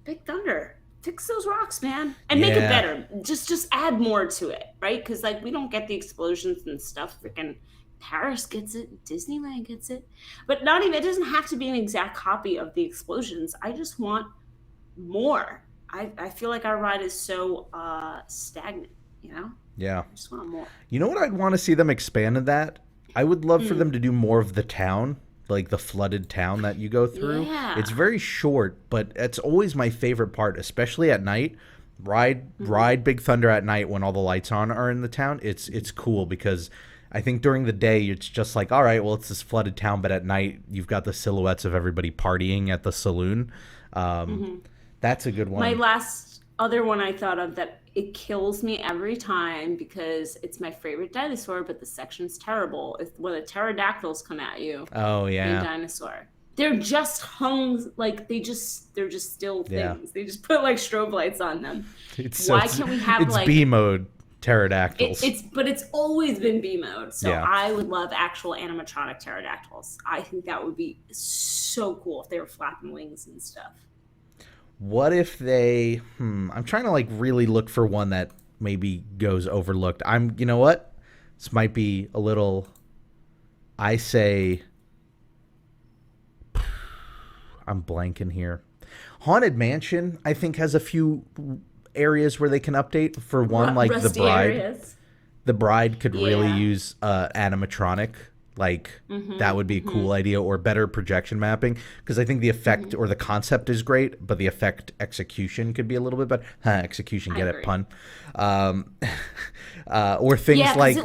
Big Thunder. fix those rocks, man, and make it better. Just add more to it, right? Because like we don't get the explosions and stuff. Freaking Paris gets it, Disneyland gets it, but not even. It doesn't have to be an exact copy of the explosions. I just want more. I feel like our ride is so stagnant. You know? Yeah. I just want more. You know what I'd want to see them expand in that? I would love for them to do more of the town. Like the flooded town that you go through. Yeah. It's very short, but it's always my favorite part, especially at night. Ride Big Thunder at night when all the lights are in the town. It's cool because I think during the day it's just like, all right, well, it's this flooded town, but at night you've got the silhouettes of everybody partying at the saloon. That's a good one. My last other one I thought of that it kills me every time because it's my favorite dinosaur, but the section's terrible. It's when the pterodactyls come at you. Oh yeah. In Dinosaur. They're just hung like they're just still things. Yeah. They just put like strobe lights on them. Why can't we have it's B mode pterodactyls? But it's always been B mode. So yeah. I would love actual animatronic pterodactyls. I think that would be so cool if they were flapping wings and stuff. What if they I'm trying to like really look for one that maybe goes overlooked. You know what? This might be a little, I say, I'm blanking here. Haunted Mansion, I think, has a few areas where they can update. For one, like the bride. Areas. The bride could really use animatronic. Like that would be a cool idea, or better projection mapping, because I think the effect or the concept is great, but the effect execution could be a little bit better. Execution, get it, pun. Or things like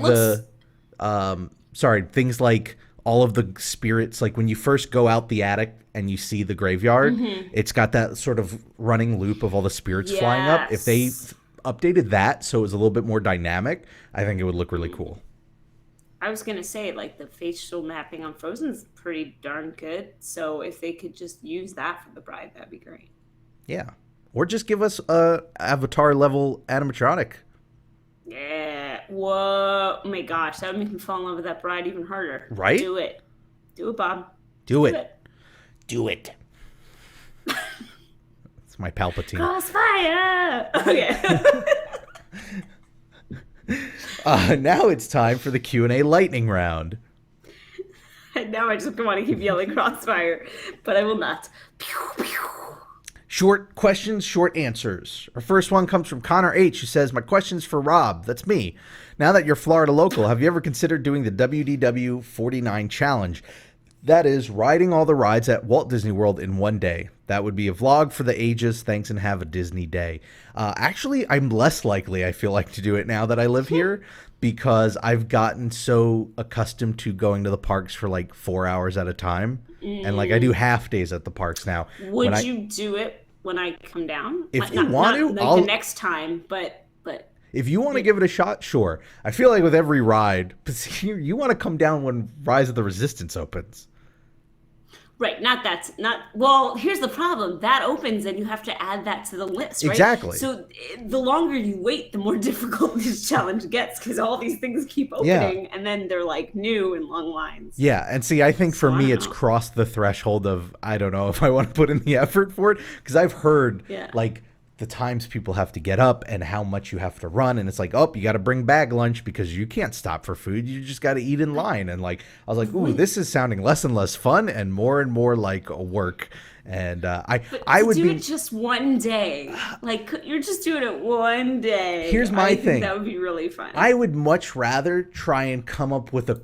things like all of the spirits, like when you first go out the attic and you see the graveyard, it's got that sort of running loop of all the spirits flying up. If they updated that so it was a little bit more dynamic, I think it would look really cool. I was going to say, like, the facial mapping on Frozen is pretty darn good. So if they could just use that for the bride, that'd be great. Yeah. Or just give us a Avatar-level animatronic. Yeah. Whoa. Oh, my gosh. That would make me fall in love with that bride even harder. Right? Do it. Do it, Bob. Do it. Do it. It's my Palpatine. Crossfire! Okay. Now it's time for the Q&A lightning round. And now I just want to keep yelling Crossfire, but I will not. Pew, pew. Short questions, short answers. Our first one comes from Connor H, who says, my question's for Rob. That's me. Now that you're Florida local, have you ever considered doing the WDW 49 challenge? That is, riding all the rides at Walt Disney World in one day. That would be a vlog for the ages. Thanks and have a Disney day. Actually, I'm less likely, I feel like, to do it now that I live here, because I've gotten so accustomed to going to the parks for like 4 hours at a time. And like I do half days at the parks now. Would you do it when I come down? If you want to, I'll the next time, but if you want to give it a shot, sure. I feel like with every ride, you want to come down when Rise of the Resistance opens. Right, well, here's the problem. That opens and you have to add that to the list, right? Exactly. So the longer you wait, the more difficult this challenge gets, because all these things keep opening and then they're like new and long lines. Yeah, and see, I think for me it's crossed the threshold of, I don't know if I want to put in the effort for it, because I've heard like the times people have to get up and how much you have to run, and it's like, oh, you got to bring bag lunch because you can't stop for food, you just got to eat in line. And like I was like, ooh, this is sounding less and less fun and more like work. And I would do it just one day. Like, you're just doing it one day. Here's my thing, that would be really fun. I would much rather try and come up with a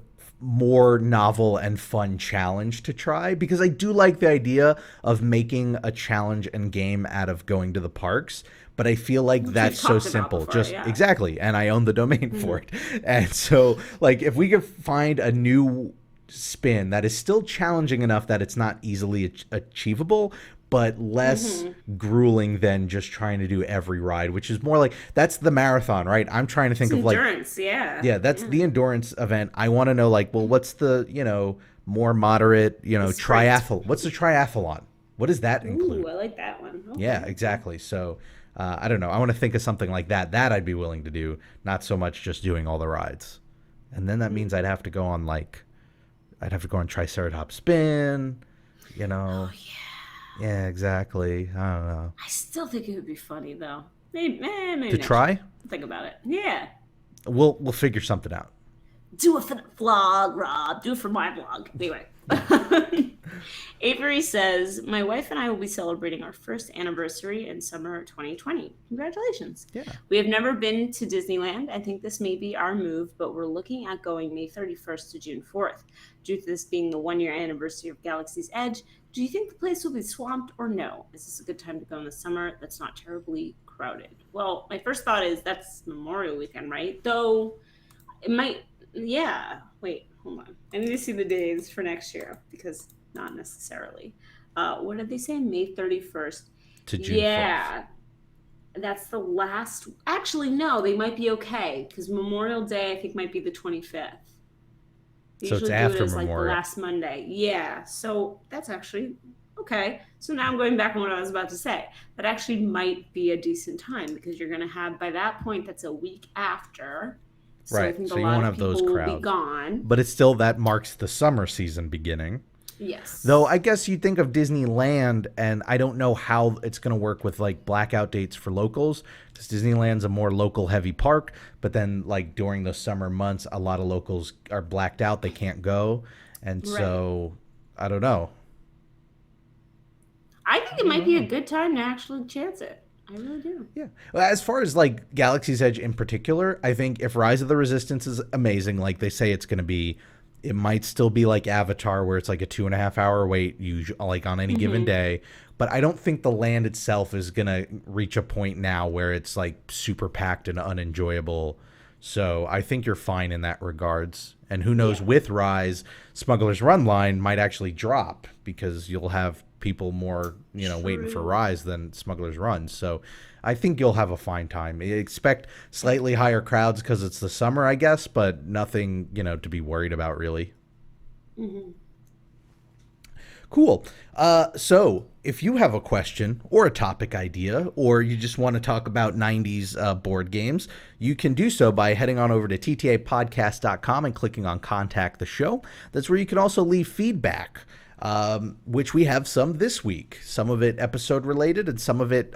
more novel and fun challenge to try, because I do like the idea of making a challenge and game out of going to the parks, but I feel like that's so simple. Exactly, and I own the domain for it. And so like if we could find a new spin that is still challenging enough that it's not easily achievable, but less grueling than just trying to do every ride, which is more like, that's the marathon, right? I'm trying to think of endurance, that's the endurance event. I want to know, like, well, what's the, more moderate, triathlon? What's the triathlon? What does that include? Ooh, I like that one. Okay. Yeah, exactly. So I don't know. I want to think of something like that. That I'd be willing to do, not so much just doing all the rides. And then that means I'd have to go on Triceratops spin, Oh, yeah. Yeah, exactly. I don't know. I still think it would be funny though. Maybe To next year. try? Think about it. Yeah. We'll figure something out. Do it for the vlog, Rob. Do it for my vlog. Anyway. Yeah. Avery says, my wife and I will be celebrating our first anniversary in summer 2020. Congratulations. Yeah. We have never been to Disneyland. I think this may be our move, but we're looking at going May 31st to June 4th. Due to this being the 1 year anniversary of Galaxy's Edge, do you think the place will be swamped or no? Is this a good time to go in the summer that's not terribly crowded? Well, my first thought is that's Memorial Weekend, right? Though it might, yeah. Wait, hold on. I need to see the days for next year because not necessarily. What did they say? May 31st To June 4th. That's the last. Actually, no, they might be okay because Memorial Day I think might be the 25th. They So it's usually after do it as Memorial. like the last Monday. Yeah, so that's actually okay. So now I'm going back on what I was about to say. That actually might be a decent time because you're going to have by that point that's a week after. So Right. I think So a you lot won't of have those people will crowds. be gone. But it's still that marks the summer season beginning. Yes. Though I guess you think of Disneyland, and I don't know how it's going to work with like blackout dates for locals, because Disneyland's a more local heavy park. But then like during the summer months, a lot of locals are blacked out; they can't go, and so I don't know. I think it might be a good time to actually chance it. I really do. Yeah. Well, as far as like Galaxy's Edge in particular, I think if Rise of the Resistance is amazing, like they say it's going to be, it might still be like Avatar, where it's like a 2.5 hour wait, usually like on any given day. But I don't think the land itself is going to reach a point now where it's like super packed and unenjoyable. So I think you're fine in that regards. And who knows, with Rise, Smuggler's Run line might actually drop because you'll have people more, waiting for Rise than Smuggler's Run. So I think you'll have a fine time. Expect slightly higher crowds because it's the summer, I guess, but nothing, to be worried about really. Cool. So if you have a question or a topic idea, or you just want to talk about 90s board games, you can do so by heading on over to ttapodcast.com and clicking on Contact the Show. That's where you can also leave feedback, which we have some this week. Some of it episode related and some of it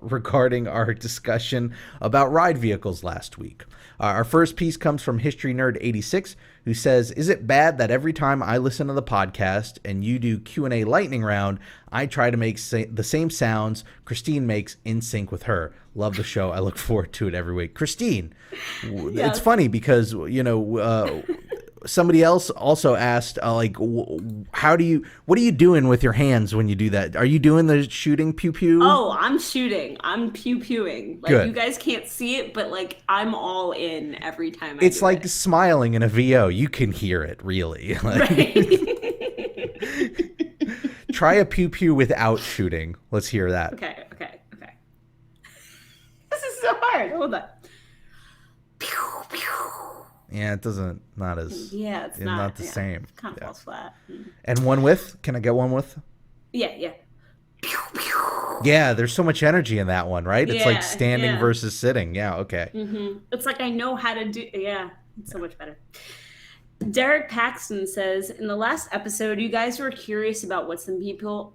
regarding our discussion about ride vehicles last week. Our first piece comes from History Nerd 86, who says, is it bad that every time I listen to the podcast and you do Q&A lightning round, I try to make the same sounds Christine makes in sync with her? Love the show. I look forward to it every week. Christine, It's funny because, somebody else also asked, what are you doing with your hands when you do that? Are you doing the shooting pew pew? Oh, I'm shooting. I'm pew pewing. Like, good. You guys can't see it, but like I'm all in every time I do it. It's like smiling in a VO. You can hear it, really. Right. Try a pew pew without shooting. Let's hear that. Okay. This is so hard. Hold on. Pew pew. Yeah, it doesn't, not as... Yeah, it's not the same. Kind of falls flat. And one with? Can I get one with? Yeah. Pew, pew. Yeah, there's so much energy in that one, right? It's like standing versus sitting. Yeah, okay. It's like I know how to do... Yeah, it's so much better. Derek Paxton says, in the last episode, you guys were curious about what some people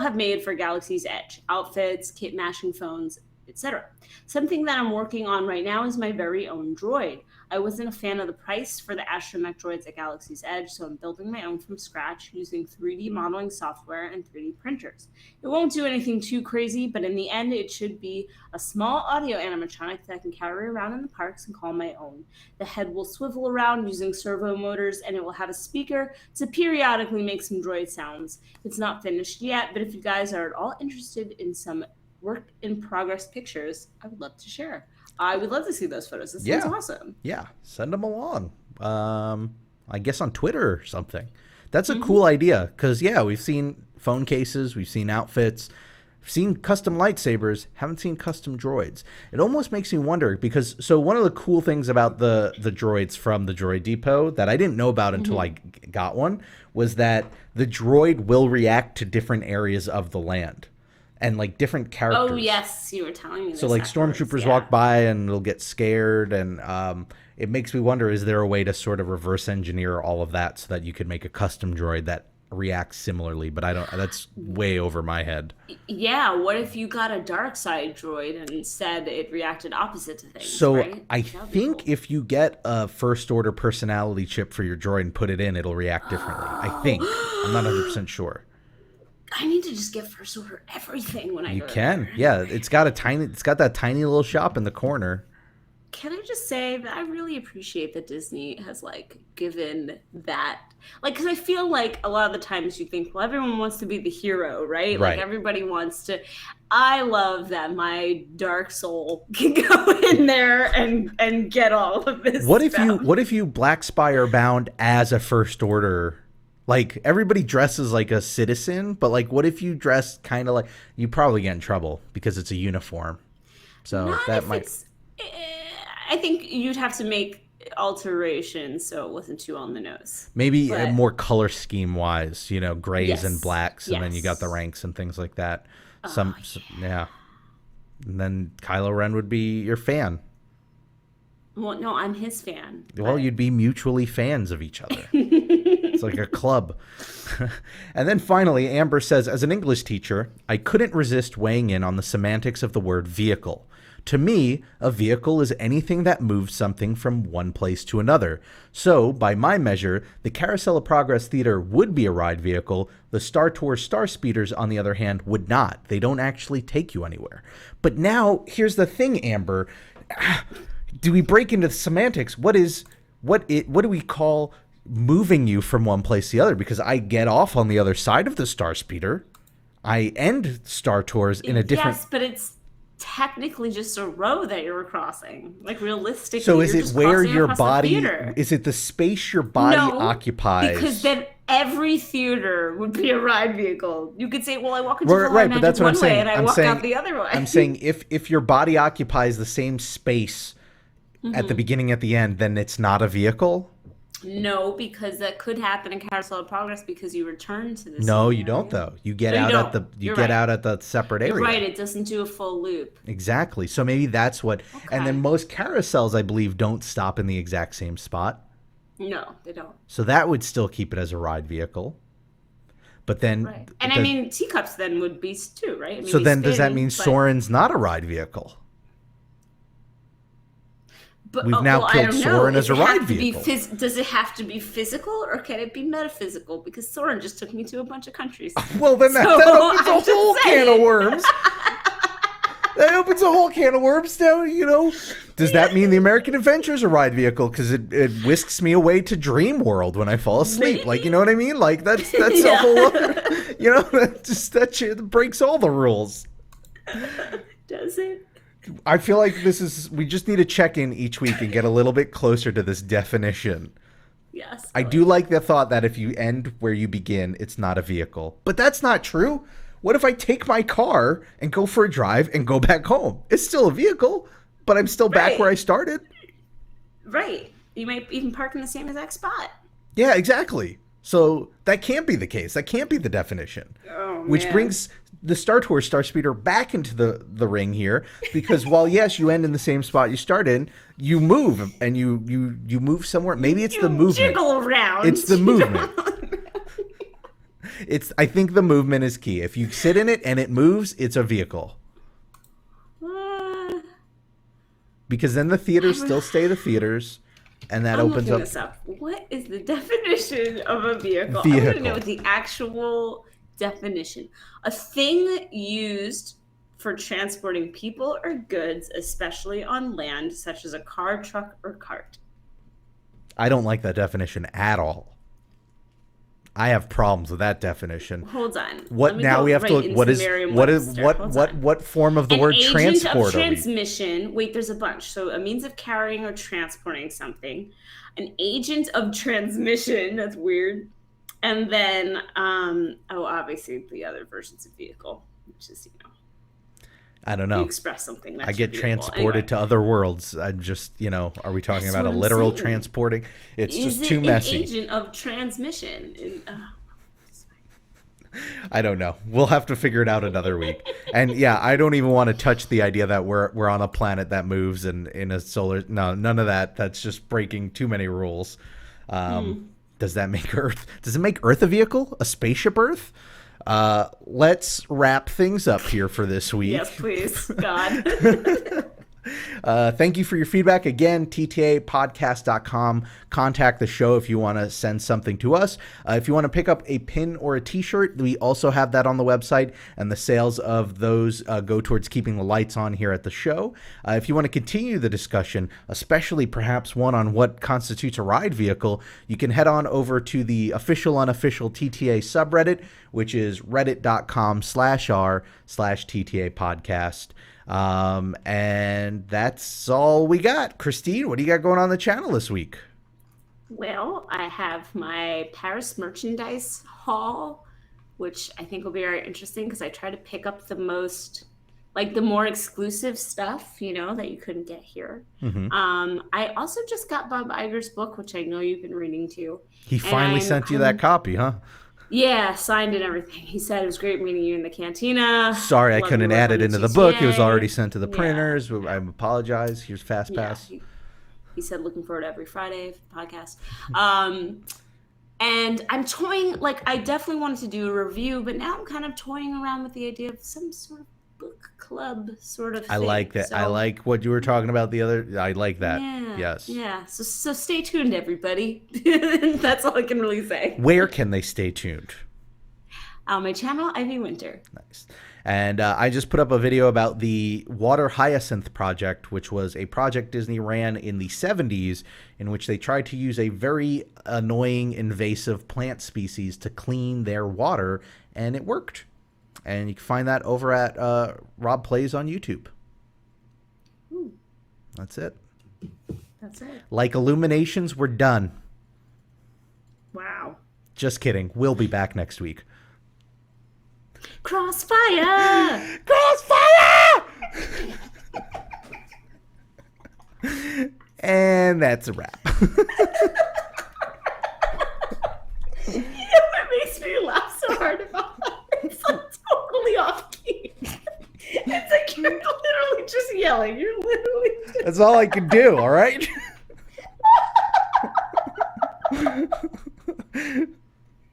have made for Galaxy's Edge. Outfits, kit mashing phones, etc. Something that I'm working on right now is my very own droid. I wasn't a fan of the price for the astromech droids at Galaxy's Edge, so I'm building my own from scratch using 3D modeling software and 3D printers. It won't do anything too crazy, but in the end, it should be a small audio animatronic that I can carry around in the parks and call my own. The head will swivel around using servo motors, and it will have a speaker to periodically make some droid sounds. It's not finished yet, but if you guys are at all interested in some work in progress pictures, I would love to share. I would love to see those photos. This sounds awesome. Yeah, send them along. I guess on Twitter or something. That's a cool idea because, we've seen phone cases, we've seen outfits, we've seen custom lightsabers, haven't seen custom droids. It almost makes me wonder because, so one of the cool things about the droids from the Droid Depot that I didn't know about until I got one was that the droid will react to different areas of the land. And like different characters. Oh yes, you were telling me this. So like stormtroopers walk by and they'll get scared, and it makes me wonder: is there a way to sort of reverse engineer all of that so that you could make a custom droid that react similarly, but I don't. That's way over my head. Yeah, what if you got a dark side droid and instead it reacted opposite to things? So right? I think cool. If you get a first order personality chip for your droid and put it in, it'll react differently. I think. I'm not 100% sure. I need to just get first order everything when I you go can. there. Yeah, it's got that tiny little shop in the corner. Can I just say that I really appreciate that Disney has like given that, like, because I feel like a lot of the times you think, well, everyone wants to be the hero, right? Like everybody wants to. I love that my dark soul can go in there and get all of this. What if you Black Spire bound as a first order? Like, everybody dresses like a citizen, but like, what if you dress kind of like, you probably get in trouble because it's a uniform. So that might. I think you'd have to make alterations so it wasn't too on the nose. Maybe more color scheme wise, grays and blacks, and then you got the ranks and things like that. Yeah. And then Kylo Ren would be your fan. Well, no, I'm his fan. Well, you'd be mutually fans of each other. It's like a club. And then finally, Amber says, as an English teacher, I couldn't resist weighing in on the semantics of the word vehicle. To me, a vehicle is anything that moves something from one place to another. So, by my measure, the Carousel of Progress Theater would be a ride vehicle. The Star Tours Star Speeders, on the other hand, would not. They don't actually take you anywhere. But now, here's the thing, Amber. Do we break into the semantics? What do we call moving you from one place to the other? Because I get off on the other side of the Star Speeder. I end Star Tours in a different... Yes, but it's technically just a row that you're crossing. Like, realistically, so is it where your body... Is it the space your body occupies? Because then every theater would be a ride vehicle. You could say, well, I walk into the right, but that's what I'm saying. And I walk out the other way. I'm saying if your body occupies the same space at the beginning, at the end, then it's not a vehicle? No, because that could happen in Carousel of Progress because you return to the No, you don't though. You get out at the separate area. You're right, it doesn't do a full loop. Exactly. So maybe that's what and then most carousels, I believe, don't stop in the exact same spot. No, they don't. So that would still keep it as a ride vehicle. But then And I mean teacups then would be too, right? I mean, so then does that mean Soarin's not a ride vehicle? But, We've now killed Soarin as a ride vehicle. Does it have to be physical or can it be metaphysical? Because Soarin just took me to a bunch of countries. Well, then that opens a whole can of worms. That opens a whole can of worms now, Does that mean the American Adventure is a ride vehicle? Because it whisks me away to Dream World when I fall asleep. Like, you know what I mean? Like, that's a whole other, that shit breaks all the rules. Does it? I feel like we just need to check in each week and get a little bit closer to this definition. Yes. I do like the thought that if you end where you begin, it's not a vehicle. But that's not true. What if I take my car and go for a drive and go back home? It's still a vehicle, but I'm still back where I started. Right. You might even park in the same exact spot. Yeah, exactly. So that can't be the case. That can't be the definition. Oh, which brings the Star Tours Star Speeder back into the ring here, because while yes, you end in the same spot you started, you move and you move somewhere. Maybe it's the movement. Jiggle around. It's the movement. I think the movement is key. If you sit in it and it moves, it's a vehicle. Because then the theaters still stay the theaters. And that opens up. This up. What is the definition of a vehicle? I want to know the actual definition. A thing used for transporting people or goods, especially on land, such as a car, truck, or cart. I don't like that definition at all. I have problems with that definition. Hold on. What now we have to what form of the word transport? An agent of transmission. Wait, there's a bunch. So a means of carrying or transporting something. An agent of transmission. That's weird. And then obviously the other version's a vehicle, which is I don't know. You express something. That's I get transported to other worlds. I'm just, are we talking about a literal transporting? It's just too messy. An agent of transmission. I don't know. We'll have to figure it out another week. And yeah, I don't even want to touch the idea that we're on a planet that moves and in a solar. No, none of that. That's just breaking too many rules. Does that make Earth? Does it make Earth a vehicle? A spaceship Earth? Let's wrap things up here for this week. Yes, please. God. Thank you for your feedback. Again, TTApodcast.com. Contact the show if you want to send something to us. If you want to pick up a pin or a t-shirt, we also have that on the website, and the sales of those go towards keeping the lights on here at the show. If you want to continue the discussion, especially perhaps one on what constitutes a ride vehicle, you can head on over to the official unofficial TTA subreddit, which is reddit.com/r/TTA podcast. And that's all we got. Christine, what do you got going on the channel this week? Well, I have my Paris merchandise haul, which I think will be very interesting because I try to pick up the more exclusive stuff, that you couldn't get here. Mm-hmm. I also just got Bob Iger's book, which I know you've been reading too. He finally sent you that copy, huh? Yeah, signed and everything. He said it was great meeting you in the cantina. Sorry, I couldn't add it into the book. It was already sent to the printers. Yeah. I apologize. Here's FastPass. Yeah, he said looking forward to every Friday podcast. And I'm toying, I definitely wanted to do a review, but now I'm kind of toying around with the idea of some sort of book club sort of thing. I like that. So, I like what you were talking about I like that. Yeah, yes. Yeah. So stay tuned, everybody. That's all I can really say. Where can they stay tuned? On my channel, Ivy Winter. Nice. And I just put up a video about the Water Hyacinth project, which was a project Disney ran in the 70s in which they tried to use a very annoying invasive plant species to clean their water, and it worked. And you can find that over at Rob Plays on YouTube. Ooh. That's it. That's it. Like Illuminations, we're done. Wow. Just kidding. We'll be back next week. Crossfire! Crossfire! And that's a wrap. It makes me laugh so hard about that. It's totally off key. It's like you're literally just yelling. You're literally just... That's all I can do, all right? Okay,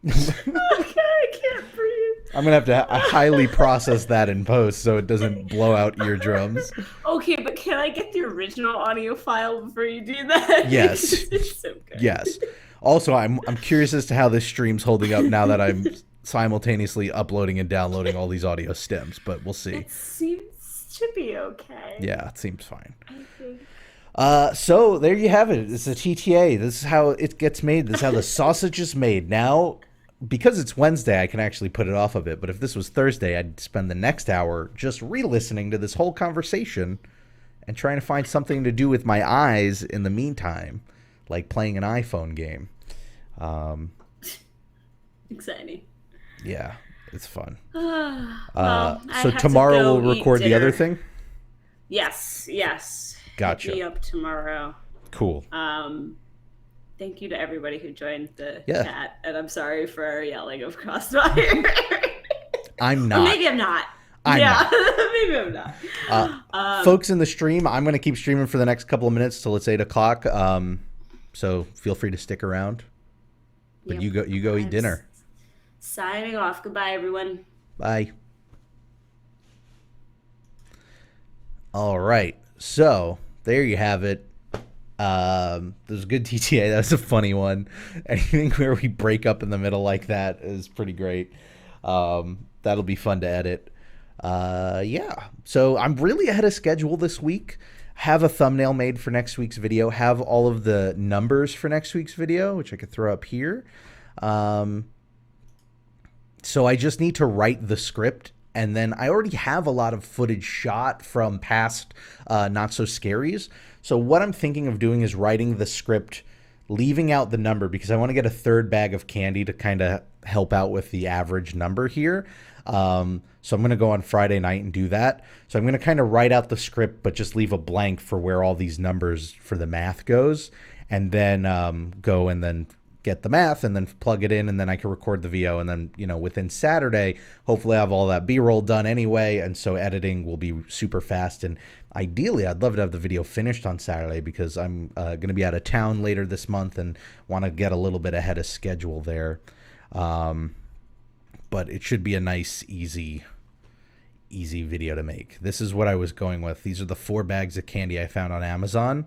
I can't breathe. I'm going to have to highly process that in post so it doesn't blow out eardrums. Okay, but can I get the original audio file before you do that? Yes. It's so good. Yes. Also, I'm curious as to how this stream's holding up now that I'm simultaneously uploading and downloading all these audio stems, but we'll see. It seems to be okay. Yeah, it seems fine. I think. So there you have it. It's a TTA. This is how it gets made. This is how the sausage is made. Now, because it's Wednesday, I can actually put it off a bit. But if this was Thursday, I'd spend the next hour just re-listening to this whole conversation and trying to find something to do with my eyes in the meantime, like playing an iPhone game. Exciting. Yeah, it's fun. Well, so tomorrow we'll record the other thing? Yes. Gotcha. Hit me up tomorrow. Cool. Thank you to everybody who joined the Yeah. chat, and I'm sorry for yelling of Crossfire. I'm not. Or maybe I'm not. I'm not. Maybe I'm not. Folks in the stream, I'm going to keep streaming for the next couple of minutes till it's 8 o'clock. So feel free to stick around. But Yep. you go eat dinner. Signing off. Goodbye, everyone. Bye. All right. So there you have it. There's a good TTA. That was a funny one. Anything where we break up in the middle like that is pretty great. That'll be fun to edit. Yeah. So I'm really ahead of schedule this week. Have a thumbnail made for next week's video. Have all of the numbers for next week's video, which I could throw up here. So I just need to write the script. And then I already have a lot of footage shot from past Not So Scaries. So what I'm thinking of doing is writing the script, leaving out the number because I want to get a third bag of candy to kind of help out with the average number here. So I'm going to go on Friday night and do that. So I'm going to kind of write out the script, but just leave a blank for where all these numbers for the math goes. And then go and then get the math and then plug it in, and then I can record the VO, and then, you know, within Saturday, hopefully I have all that B-roll done anyway, and so editing will be super fast. And ideally, I'd love to have the video finished on Saturday because I'm going to be out of town later this month and want to get a little bit ahead of schedule there. But it should be a nice, easy video to make. This is what I was going with. These are the 4 bags of candy I found on Amazon.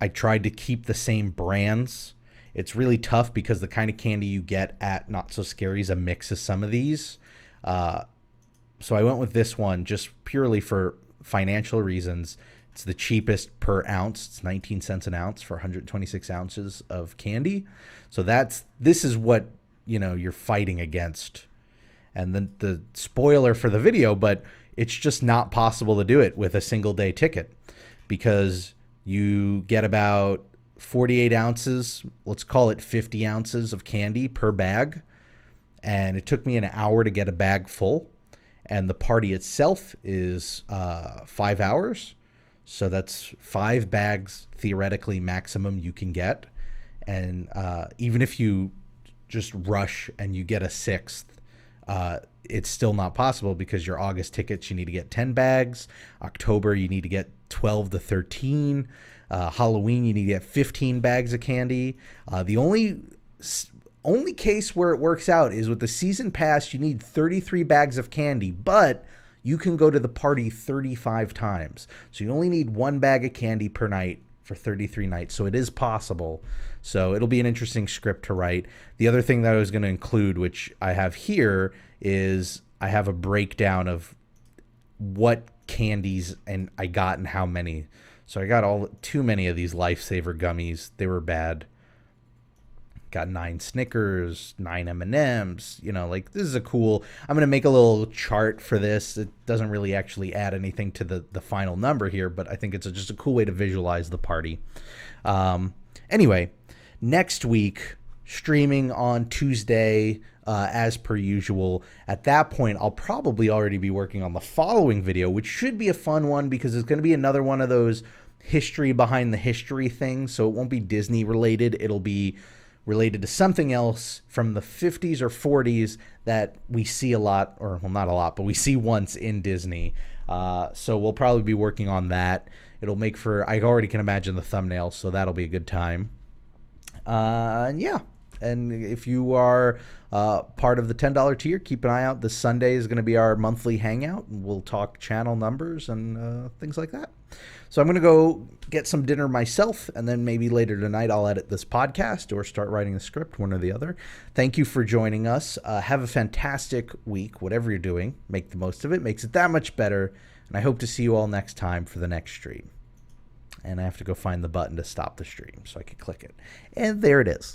I tried to keep the same brands. It's really tough because the kind of candy you get at Not So Scary is a mix of some of these. So I went with this one just purely for financial reasons. It's the cheapest per ounce. It's 19 cents an ounce for 126 ounces of candy. So this is what, you know, you're fighting against. And then the spoiler for the video, but it's just not possible to do it with a single day ticket because you get about 48 ounces, let's call it 50 ounces of candy per bag. And it took me an hour to get a bag full. And the party itself is 5 hours. So that's 5 bags, theoretically, maximum you can get. And even if you just rush and you get a 6th, it's still not possible because your August tickets, you need to get 10 bags. October, you need to get 12 to 13. Halloween, you need to get 15 bags of candy. The only case where it works out is with the season pass, you need 33 bags of candy, but you can go to the party 35 times. So you only need 1 bag of candy per night for 33 nights. So it is possible. So it'll be an interesting script to write. The other thing that I was going to include, which I have here, is I have a breakdown of what candies and I got and how many. So I got too many of these Lifesaver gummies. They were bad. Got 9 Snickers, 9 M&Ms, you know, like this is a cool, I'm going to make a little chart for this. It doesn't really actually add anything to the final number here, but I think it's just a cool way to visualize the party. Anyway, next week, streaming on Tuesday, as per usual. At that point, I'll probably already be working on the following video, which should be a fun one because it's going to be another one of those history behind the history things. So it won't be Disney related. It'll be related to something else from the 50s or 40s that we see a lot, or well, not a lot, but we see once in Disney. So we'll probably be working on that. It'll make for, I already can imagine the thumbnail, so that'll be a good time. And yeah, and if you are part of the $10 tier, keep an eye out. This Sunday is going to be our monthly hangout, and we'll talk channel numbers and things like that. So I'm going to go get some dinner myself, and then maybe later tonight I'll edit this podcast or start writing the script, one or the other. Thank you for joining us. Have a fantastic week, whatever you're doing. Make the most of it. Makes it that much better. And I hope to see you all next time for the next stream. And I have to go find the button to stop the stream so I can click it. And there it is.